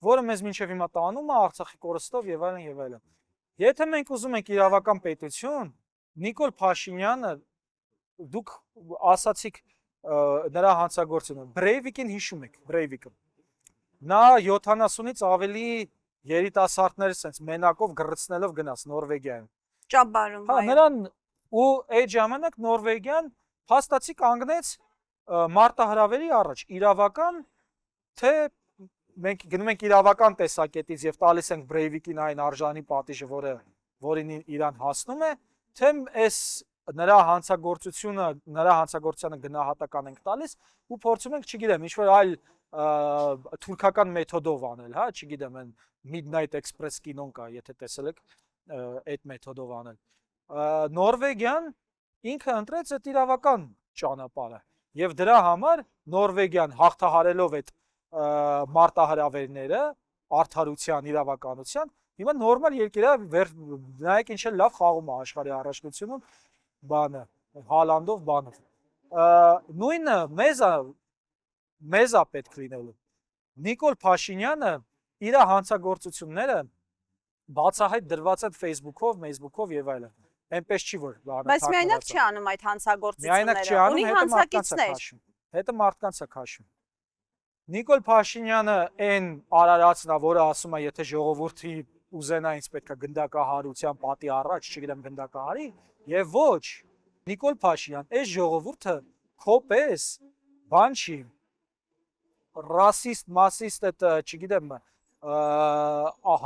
որը մեզ մինչև հիմա տանում է Արցախի կորստով եւ այլն եւ այլն։ Եթե մենք ուզում ենք իրավական պետություն, Նիկոլ Փաշինյանը, դուք ասացիք նրա հանցագործությունը, Բրեյվիկին հիշում եք, Բրեյվիկը։ Նա 70-ից ավելի երիտասարդներ սենց մենակով գրծնելով գնաց Նորվեգիայում։ Ճամբարում, Հա, նրան ու այդ ժամանակ Նորվեգիան փաստացի կանգնեց մարտահրավերի առաջ, իրավական, թե մենք գնում ենք իրավական տեսակետից եւ տալիս ենք Բրեյվիկին այն արժանի պատիժը, որին իրան հասնում է, թե այս նրա հանցագործությանը գնահատական ենք տալիս ու փորձում ենք, չգիտեմ, ինչ-որ այլ թուրքական մեթոդով անել, հա, չգիտեմ, այն Midnight Express կինոն կա, եթե տեսել եք, այդ մեթոդով անել։ Նորվեգիան ինքը ընտրեց այդ իրավական ճանապարհը եւ դրա համար Նորվեգիան հաղթահարելով այդ մարտահրավերները արդարության, իրավականության, հիմա նորմալ երկիր է, նայեք ինչ լավ խաղում է աշխարհի առաջնությունում, բանը, Հալանդով, բանով։ Նույնը մեզ է պետք լինելու։ Նիկոլ Փաշինյանը իր հանցագործությունները բացահայտ դրված են Facebook-ով եւ այլն։ Այնպես չի որ բանը։ Բայց միայնակ չի անում այդ հանցագործությունները։ Ունի հանցակիցներ։ Հետը մարդկանց է քաշում։ Նիկոլ Փաշինյանը այն արարածն է, որը ասում է, եթե ժողովուրդի ուզենա ինձ պետքա գնդակահարության պատի առաջ, չգիտեմ գնդակահարի, եւ ոչ, Նիկոլ Փաշինյան, այս ժողովուրդը քո պես բան չի, ռասիստ, մասիստ, այդ չգիտեմ,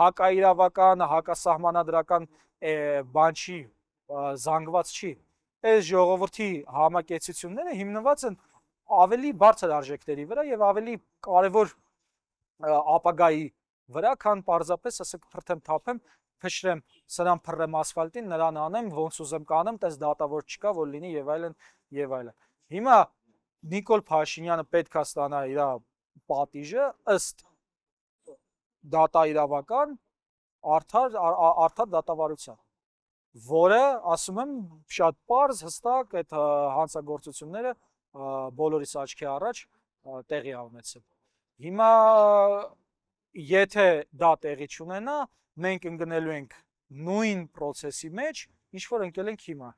հակաիրավական, հակասահմանադրական բան չի, զանգված չի։ Այս ժողովրդի համակեցությունները հիմնված են ավելի բարձր արժեքների վրա եւ ավելի կարեւոր ապագայի վրա, քան պարզապես ասեք փրթեմ թափեմ, փշրեմ, սրան փռեմ ասֆալտին, նրան անեմ, ոնց ուզեմ կանեմ, տես դատավոր չկա, որ լինի եւ այլն եւ այլն։ Հիմա Նիկոլ Փաշինյանը պետք է ստանա իր պատիժը ըստ դատաիրավական արդար դատավարության, որը, ասում եմ, շատ պարզ, հստակ այդ հանցագործությունները բոլորիս աչքի առաջ տեղի ունեցել։ Հիմա եթե դա տեղի չունենա, մենք ընկնելու ենք նույն process-ի մեջ, ինչ որ ընկել ենք հիմա։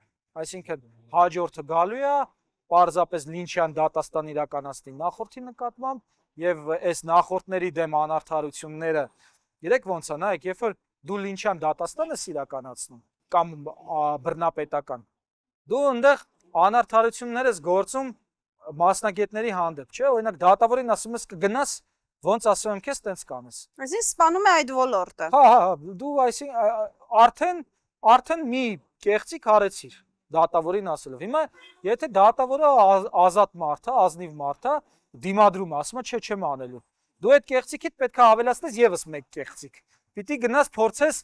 Այսինքն հաջորդը գալու է, պարզապես լինչյան դատաստան իրականացնի նախորդի նկատմամբ եւ այս նախորդների դեմ անարդարությունները, գիտեք ոնց է, նայեք, երբ որ դու լինչյան դատաստան ես իրականացնում կամ բռնապետական, դու այնտեղ անարդարություններ ես գործում մասնագետների հանդեպ, չէ՞, օրինակ դատավորին ասում ես կգնաս, ոնց ասում եմ քեզ, տենց կանես։ Այսինքն սպանում է այդ ոլորտը։ Հա, դու այսինքն արդեն մի կեղծիք արեցիր դատավորին ասելով։ Հիմա եթե դատավորը ազատ մարդ է, ազնիվ մարդ է, դիմադրում ասում է, չէ, չեմ անելու։ Դու այդ կեղծիքիդ պետք է ավելացնես եւս մեկ կեղծիք։ Պիտի գնաս փորձես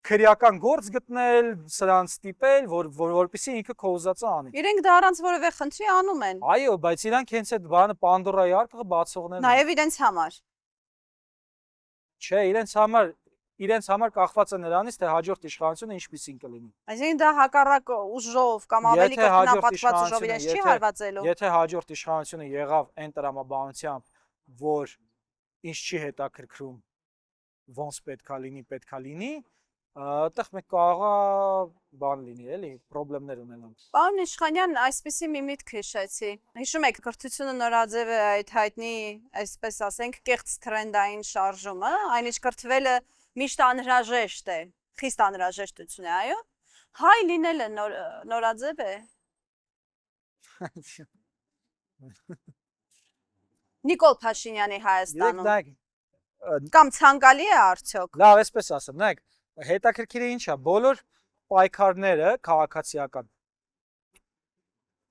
քրեական գործ գտնել, սրան ստիպել, որպեսզի ինքը քո ուզածը անի։ Իրենք դա առանց որևէ խնդրի անում են։ Այո, բայց իրանք հենց այդ բանը Պանդորայի արկղը բացողներն են։ Նաև իրենց համար։ Չէ, իրենց համար կախված է նրանից, թե հաջորդ իշխանությունը ինչպիսին կլինի։ Այսինքն դա հակառակ ուժով կամ ավելի կրկնապատկված ուժով իրենց չի հարվածելու։ Եթե հաջորդ իշխանությունը եղավ այն տրամաբանությամբ, որ ինչ չի հետաքրքրում, ոնց պետքա լինի, այդտեղ մենք կարող է բան լինի, էլի, խնդիրներ ունենանք։ Պարոն Իշխանյան, այսպեսի մի միտք հիշեցի։ Հիշում եք կրթությունը նորաձև է այդ հայտնի, այսպես ասենք, կեղծ թրենդային շարժումը, այնինչ կրթվելը միշտ անհրաժեշտ է, խիստ անհրաժեշտություն է, այո։ Հայ լինելը նորաձև է։ Նիկոլ Փաշինյանի Երեք Հայաստանում։ նայեք, Կամ ցանկալի է արդյոք։ լավ, այսպես ասեմ, նայեք, հետաքրքիրը ինչ է, բոլոր պայքարները քաղաքացիական,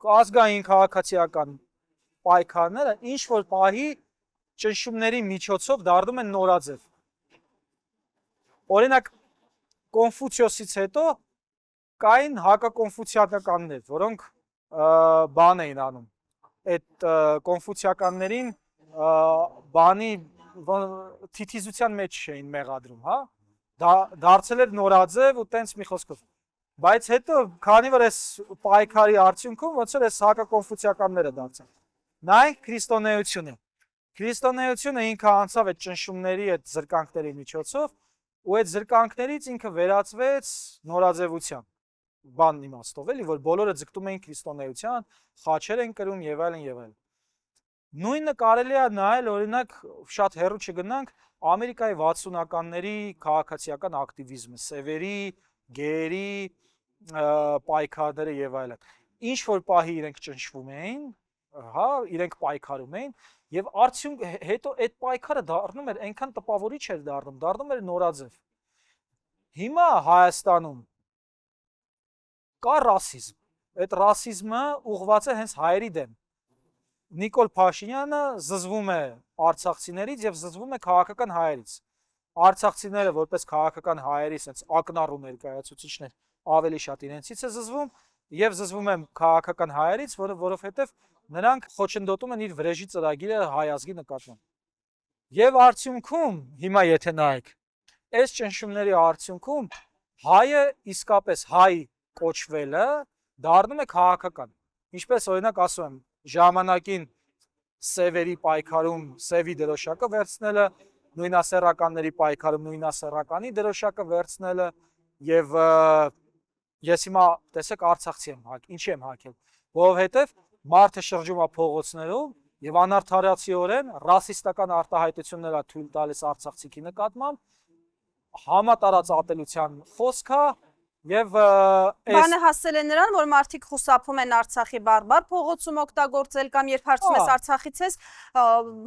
ազգային քաղաքացիական պայքարները ինչ որ պահի ճնշումների միջոցով դառնում են նորաձև։ Օրինակ Կոնֆուցիոսից հետո կային հակակոնֆուցիանականներ, որոնք բան էին անում։ Այդ կոնֆուցիականներին բանի թիթիզության մեջ էին մեղադրում, հա։ Դարձել էր նորաձև ու տենց մի խոսքով։ Բայց հետո, քանի որ այս պայքարի արդյունքում ոնց որ այս հակակոնֆուցիականները դարձան։ Նայ քրիստոնեությունը։ Քրիստոնեությունը ինքը անցավ այդ ճնշումների, այդ զրկանքների միջոցով, ու այդ զրկանքներից ինքը վերածվեց նորաձևության։ Բան իմաստով էլի, որ բոլորը ձգտում էին քրիստոնեության, խաչեր են կրում եւ այլն եւ այլն։ Նույնը կարելի է նայել, օրինակ, շատ հեռու չգնանք, Ամերիկայի 60-ականների քաղաքացիական ակտիվիզմը, սևերի, գեերի պայքարները եւ այլն։ Ինչ որ պահի իրենք ճնշվում էին, հա, իրենք պայքարում էին եւ արդյունք հետո այդ պայքարը դառնում էր այնքան տպավորիչ էր դառնում էր նորաձև։ Հիմա Հայաստանում կա ռասիզմ։ Այդ ռասիզմը ուղղված է հենց հայերի դեմ։ Նիկոլ Փաշինյանը զզվում է արցախցիներից եւ զզվում է քաղաքական հայերից։ Արցախցիները որպես քաղաքական հայերի sense ակնառու ներկայացուցիչներ ավելի շատ իրենցից է զզվում եւ զզվում է քաղաքական հայերից, որովհետեւ նրանք խոչընդոտում են իր վրեժի ծրագիրը հայ ազգի նկատմամբ։ Եվ արդյունքում, հիմա եթե նայեք, այս ճնշումների արդյունքում հայը իսկապես հայ կոչվելը դառնում է քաղաքական։ Ինչպես օրինակ ասում եմ, ժամանակին սևերի պայքարում սևի դրոշակը վերցնելը, նույնասեռականների պայքարում նույնասեռականի դրոշակը վերցնելը եւ ես հիմա տեսեք Արցախցի եմ հակել, ինչի եմ հակել, որովհետեւ մարդը շրջում է փողոցներում եւ անարդարացիորեն ռասիստական արտահայտություններ է թույլ տալիս արցախցիքի նկատմամբ, համատարած ատելության խոսք է եւ բանը հասել է նրան, որ մարդիկ խուսափում են Արցախի բարբար փողոցում օգտագործել կամ երբ հարցում ես Արցախից ես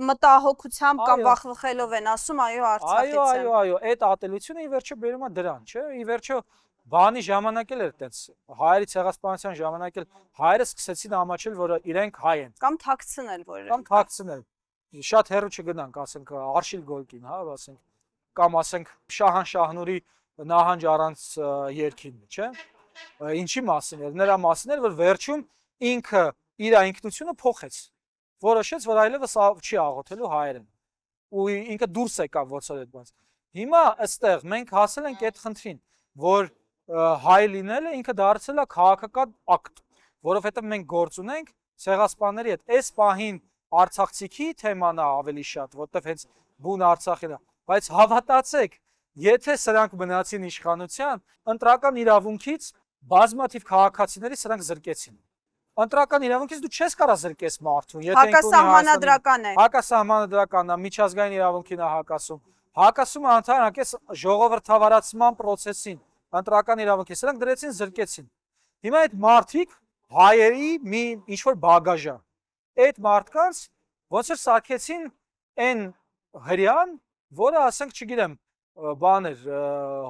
մտահոգությամբ կամ վախվխելով են ասում, այո, Արցախից եմ։ Այո, այդ ատելությունը ի վերջո բերում է դրան, չէ՞։ Ի վերջո բանի ժամանակ էլ էր տենց հայերի ցեղասպանության ժամանակ էլ հայերը սկսեցին ամաչել, որ իրենք հայ են կամ թաքցնել, որ կամ թաքցնել։ Շատ հեռու չգնանք, ասենք Արշիլ Գոլկին, հա, ասենք կամ ասենք Շահան Շահնուրի նահանջ առանց երկին, չէ՞։ Ինչի մասին էր։ Նրա մասին էր, որ վերջում ինքը իր ինքնությունը փոխեց։ Որոշեց, որ այլևս չի աղոթելու հայերեն։ Ու ինքը դուրս եկավ ոնց որ այդպես։ Հիմա այստեղ մենք հասել ենք այդ խնդրին, որ հայ լինելը ինքը դարձել է քաղաքական ակտ, որովհետև մենք գործ ունենք ցեղասպանների հետ։ Այս պահին արցախցիքի թեման է ավելի շատ, որտեղ հենց բուն Արցախին է, բայց հավատացեք, եթե սրանք մնացին իշխանության, ընտրական իրավունքից բազմաթիվ քաղաքացիների սրանք զրկեցին։ Ընտրական իրավունքից դու չես կարող զրկես մարդուն, եթե հակասահմանադրական է։ Հակասահմանադրական է, միջազգային իրավունքին է հակասում։ Հակասում է ընդհանրապես ժողովրդավարացման process-ին, ընտրական իրավունքի, սրանք դրեցին, զրկեցին։ Հիմա այդ մարդիկ հայերի մի ինչ-որ բագաժ է։ Այդ մարդկանց ոնց որ սարքեցին այն հրյան, որը ասենք, չգիտեմ, բաներ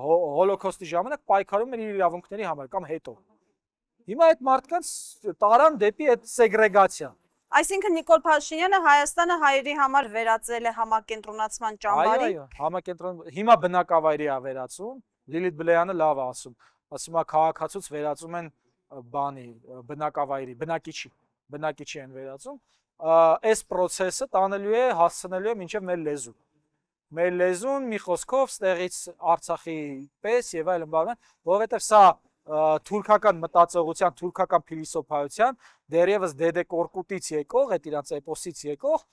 հոլոկոստի ժամանակ պայքարում էր իր իրավունքների համար կամ հետո։ Հիմա այդ մարդկանց տարան դեպի այդ սեգրեգացիա։ Այսինքն Նիկոլ Փաշինյանը Հայաստանը հայերի համար վերածել է համակենտրոնացման ճամբարի։ Այո, համակենտրոն հիմա բնակավայրի է վերածում, Լիլիթ Բլեյանը լավ է ասում է քաղաքացուց վերածում են բանի բնակավայրի, բնակիչի են վերածում։ Այս process-ը տանելու է, հասցնելու է մինչև մեր լեզու։ Մեր լեզուն մի խոսքով ստեղից Արցախի պես եւ այլն բան, որովհետեւ սա թուրքական մտածողության, թուրքական փիլիսոփայության, դերևս Դեդե Կորկուտից եկող, այդ իրանց էպոսից եկող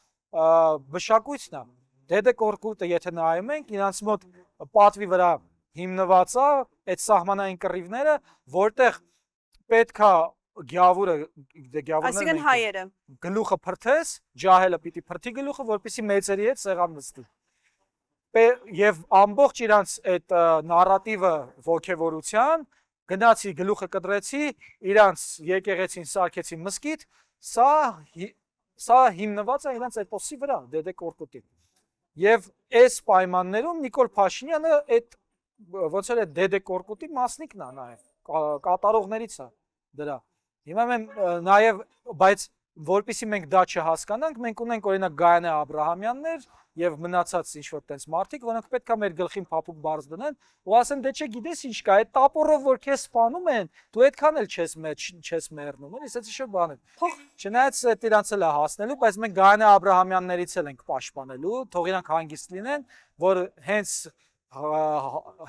մշակույթն է։ Դեդե Կորկուտը եթե նայում ենք, իրանց մոտ պատվի վրա հիմնված է այդ սահմանային կռիվները, որտեղ պետքա գյավուրը, այսինքն հայերը գլուխը փրթես, ջահելը պիտի փրթի գլուխը, որպեսզի մեծերի հետ սեղան նստի։ Եվ ամբողջ իրանց այդ նարատիվը ոգևորության գնացի գլուխը կտրեցի, իրանց եկեղեցին սարքեցի մզկիթ, սա Սա հիմնված է իրենց էպոսի վրա, Դեդե Կորկուտի։ Եվ այս պայմաններում Նիկոլ Փաշինյանը այդ ոնց որ է Դեդե Կորկուտի մասնիկն է նաև, կատարողներից է դրա։ Հիմա մենք նաև, բայց որpիսի մենք դա չհասկանանք, մենք ունենք օրինակ Գայանե Աբրահամյաններ եւ մնացած ինչ-որ տենց մարդիկ, որոնք պետքա մեր գլխին փափուկ բարձ դնեն, ու ասեն դե չէ գիտես ինչ կա, այդ տապորով որ քեզ սպանում են, դու այդքան էլ չես մեռնում, էլի, ասեցի շո բան է։ Չնայած այդ իրանց էլ է հասնելու, բայց մենք Գայանե Աբրահամյաններից էլ ենք պաշտպանելու, թող իրանք հանգիստ լինեն, որ հենց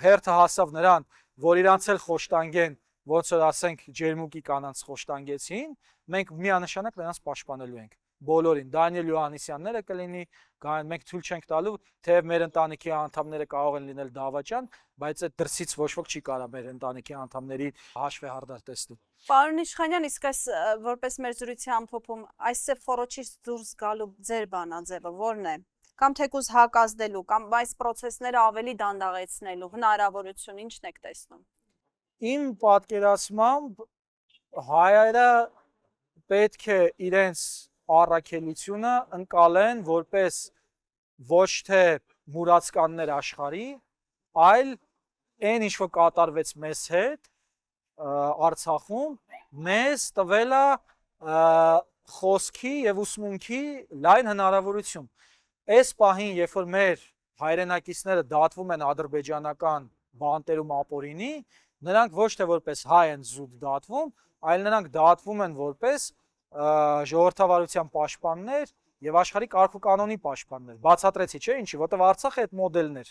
հերթը հասավ նրան, որ իրանց էլ խոշտանգեն, ոնց որ ասենք ջերմուկի կանանց խոշտանգեցին, մենք միանշանակ նրանց պաշտպանելու ենք բոլորին։ Դանիել Յոհաննիսյանները կլինի, մենք թույլ չենք տալու, թեև մեր ընտանիքի անդամները կարող են լինել դավաճան, բայց այդ դրսից ոչ ոք չի կարող մեր ընտանիքի անդամների հաշվեհարդար տեսնել։ Պարոն Իշխանյան, իսկ այս որպես մեր զրույցի ամփոփում, այս խորոչից դուրս գալու ձեր բանաձևը ո՞րն է։ Կամ թեկուզ հակազդելու, կամ այս process-ները ավելի դանդաղեցնելու հնարավորություն ի՞նչն եք տեսնում։ Իմ պատկերացմամբ հայերը պետք է իրենց առաքելությունը ընկալեն որպես ոչ թե մուրացկաններ աշխարհի, այլ այն ինչ որ կատարվեց մեզ հետ Արցախում, մեզ տվել է խոսքի եւ ուսմունքի լայն հնարավորություն։ Այս պահին, երբ որ մեր հայրենակիցները դատվում են ադրբեջանական բանտերում ապօրինի, նրանք ոչ թե որպես հայ են զուտ դատվում, այլ նրանք դատվում են որպես ժողովրդավարության պաշտպաններ եւ աշխարհի կարգ ու կանոնի պաշտպաններ։ Բացատրեցի, չէ՞, ինչի, որտեղ Արցախը այդ մոդելն էր։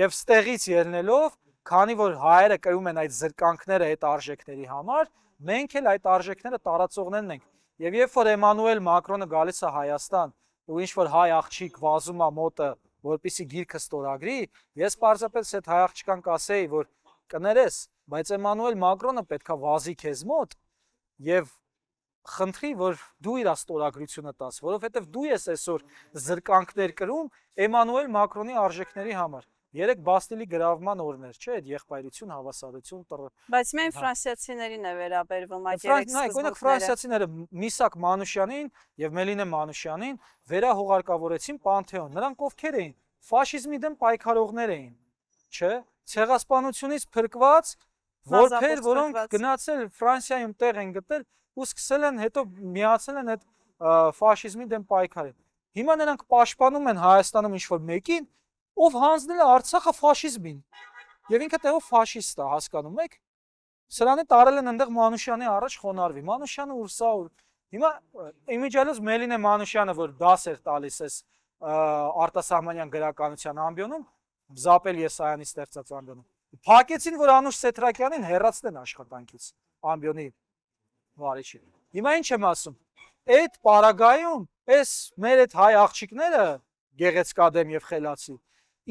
Եվ ստեղից ելնելով, քանի որ հայերը կրում են այդ զրկանքները այդ արժեքների համար, մենք էլ այդ արժեքները տարածողներն ենք։ Եվ երբ որ Էմանուել Մակրոնը գալիս է Հայաստան, ու ինչ որ հայ աղջիկ վազում է մոտը, որպեսի գիրքը ստորագրի, ես պարզապես այդ հայ աղջկան կասեի, որ կներես, բայց Էմանուել Մակրոնը պետքա վազի քեզ մոտ եւ խնդրի, որ դու իր ստորագրությունը տաս, որովհետեւ դու ես այսօր զրկանքներ կրում Էմանուել Մակրոնի արժեքների համար։ Երեք Բաստիլի գրավման օրներ, չէ՞, այդ եղբայրություն, հավասարություն, Բայց միայն ֆրանսիացիներին է վերաբերվում այդ երեք սկզբունքները։ Օրինակ ֆրանսիացիները Միսակ Մանուշյանին եւ Մելինե Մանուշյանին վերահողարկավորեցին Պանթեոն։ Նրանք ովքեր էին։ Ֆաշիզմի դեմ պայքարողներ էին, չէ՞։ Ցեղասպանությունից փրկված որբեր, որոնք գնացել Ֆրանսիայում տեղ են գտել ու սկսել են հետո միացել են այդ ֆաշիզմի դեմ պայքարին։ Հիմա նրանք պաշտպանում են Հայաստանում ինչ-որ մեկին, ով հանձնել է Արցախը ֆաշիզմին։ Եվ ինքը տեղով ֆաշիստ է, հասկանում եք։ Սրանը տարել են այնտեղ Մանուշյանի առաջ խոնարհվի։ Մանուշյանը ուր սա ուր։ Հիմա իմիջիալոց Մելինե Մանուշյանը, որ դաս էր տալիս այս արտասահմանյան գրականության ամբիոնում, Զապել Եսայանի ստեղծած ամբիոնում։ Փակեցին, որ Անուշ Սեթրակյանին հեռացնեն աշխատանքից ամբիոնի վարիչին։ Հիմա ինչ եմ ասում։ Այդ պարագայում այս մեր այդ հայ աղջիկները գեղեցկադեմ եւ խելացի,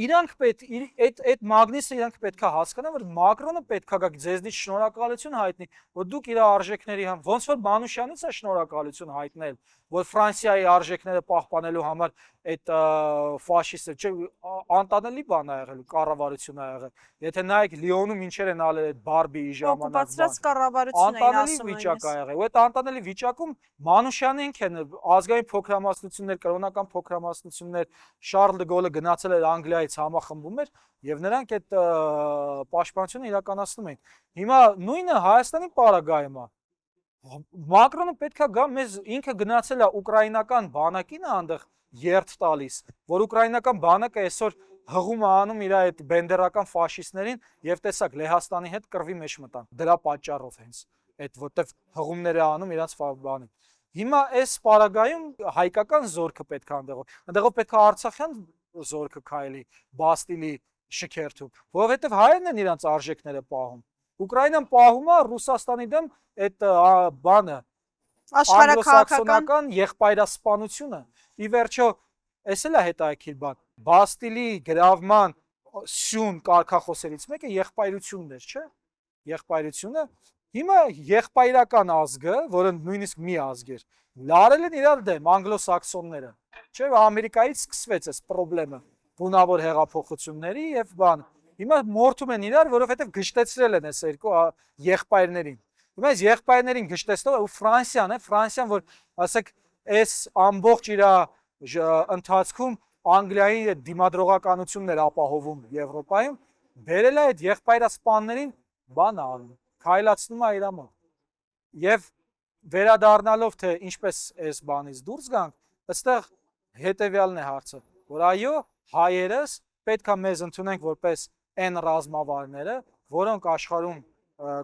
իրանք այդ մագնիսը իրանք պետքա հասկանան, որ Մակրոնը պետքա գա ձեզնից շնորհակալություն հայտնի, որ դուք իր արժեքների համ ոնց որ Մանուշյանից է շնորհակալություն հայտնել, որ Ֆրանսիայի արժեքները պահպանելու համար այդ ֆաշիստը չէ անտանելի բան ա եղել, կառավարություն ա եղել։ Եթե նայեք Լիոնում ինչեր են ալել այդ Բարբիի ժամանակ, օկուպացրած կառավարություն էին անտանելի ասում վիճակ ա եղել։ Ու այդ անտանելի վիճակում Մանուշյանենք են ազգային փոքրամասնություններ, կրոնական փոքրամասնություններ, Շարլ դե Գոլը գնացել էր Անգլիայից համախմբում էր եւ նրանք այդ պաշտպանությունը իրականացնում էին։ Հիմա նույնը Հայաստանի պարագայում է։ Մակրոնը պետքա գա մեզ ինքը գնացել է ուկրաինական բանակին այնտեղ երթ տալիս, որ ուկրաինական բանակը այսօր հղում է անում իր այդ բենդերական ֆաշիստներին եւ տեսակ Լեհաստանի հետ կռվի մեջ մտան։ Դրա պատճառով հենց այդ որտեվ հղումներ է անում իրանց բանը։ Հիմա այս պարագայում հայկական զորքը պետքա այնտեղով պետքա արցախյան զորքը քայլի Բաստիլի շքերթում, որովհետեւ հայերն են իրանց արժեքները պահում։ Ուկրաինան պահում է Ռուսաստանի դեմ այդ բանը անգլոսաքսոնական եղբայրասպանությունը։ Ի վերջո, էս էլ է հետաքրքիր բան։ Բաստիլի գրավման սյուն կարգախոսերից մեկը եղբայրությունն էր, չէ՞։ Եղբայրությունը հիմա եղբայրական ազգը, որը նույնիսկ մի ազգ էր, լարել են իրար դեմ անգլոսաքսոնները։ Չէ՞, Ամերիկայից սկսվեց այս խնդրեմը, բունավոր հեղափոխությունների եւ բան։ Հիմա մորթում են իրար, որովհետեւ գժտեցրել են այս երկու եղբայրներին։ Հիմա այս եղբայրներին գժտեցնող ու Ֆրանսիան է, որ ասեք այս ամբողջ իր ընթացքում Անգլիայի դիմադրողականությունն էր ապահովում Եվրոպայում, բերել է այդ եղբայրասպաններին բան անում, քայլացնում է իր մոտ։ Եվ վերադառնալով թե ինչպես այս բանից դուրս գանք, այստեղ հետեւյալն է հարցը, որ այո, հայերս պետք է մեզ ընդունենք որպես այն ռազմավարները, որոնք աշխարհում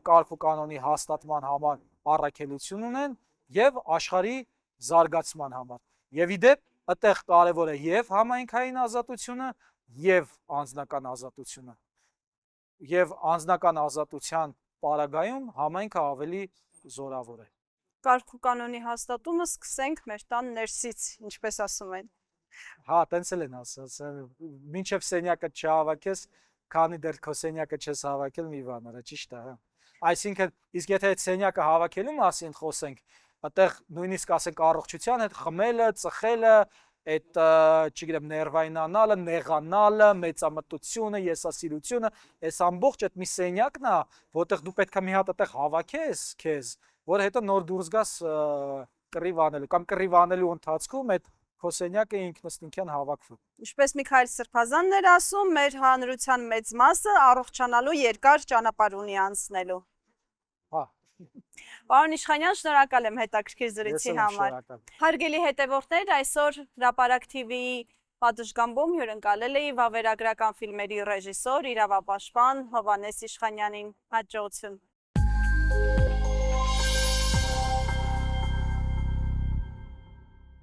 կարգ ու կանոնի հաստատման համար առաքելություն ունեն եւ աշխարհի զարգացման համար։ Եվ իդեպ այդտեղ կարևոր է եւ համայնքային ազատությունը եւ անձնական ազատությունը։ Եվ անձնական ազատության պարագայում համայնքը ավելի զորավոր է։ Կարգ ու կանոնի հաստատումը սկսենք մեր տան ներսից, ինչպես ասում են։ Հա, տենց էլ են ասել, մինչև սենյակը չհավաքես, քանի դեռ քո սենյակը չես հավաքել, մի բան արա, ճիշտ է, հա։ Այսինքն, իսկ եթե այդ սենյակը հավաքելու մասին խոսենք, այդտեղ նույնիսկ ասենք առողջության հետ խմելը, ծխելը, այդ, չգիտեմ, ներվայնանալը, նեղանալը, մեծամտությունը, եսասիրությունը, այս ամբողջ այդ մի սենյակն է, որտեղ դու պետք է մի հատ այդտեղ հավաքես քեզ, որ հետո նոր դուրս գաս կռիվ անելու կամ կռիվ անելու ընթացքում այդ քո սենյակը ինքնըստինքյան հավաքվում։ Ինչպես Միքայել Սրբազանն էր ասում, մեր հանրության մեծ մասը առողջանալու երկար ճանապարհ ունի անցնելու։ Հա։ Պարոն Իշխանյան, շնորհակալ եմ հետաքրքիր զրույցի համար։ Հարգելի հետևորդներ, այսօր Հրապարակ TV-ի պատշգամբում հյուրընկալել էի վավերագրական ֆիլմերի ռեժիսոր, իրավապաշտպան Հովհաննես Իշխանյանին։ Հաջողություն։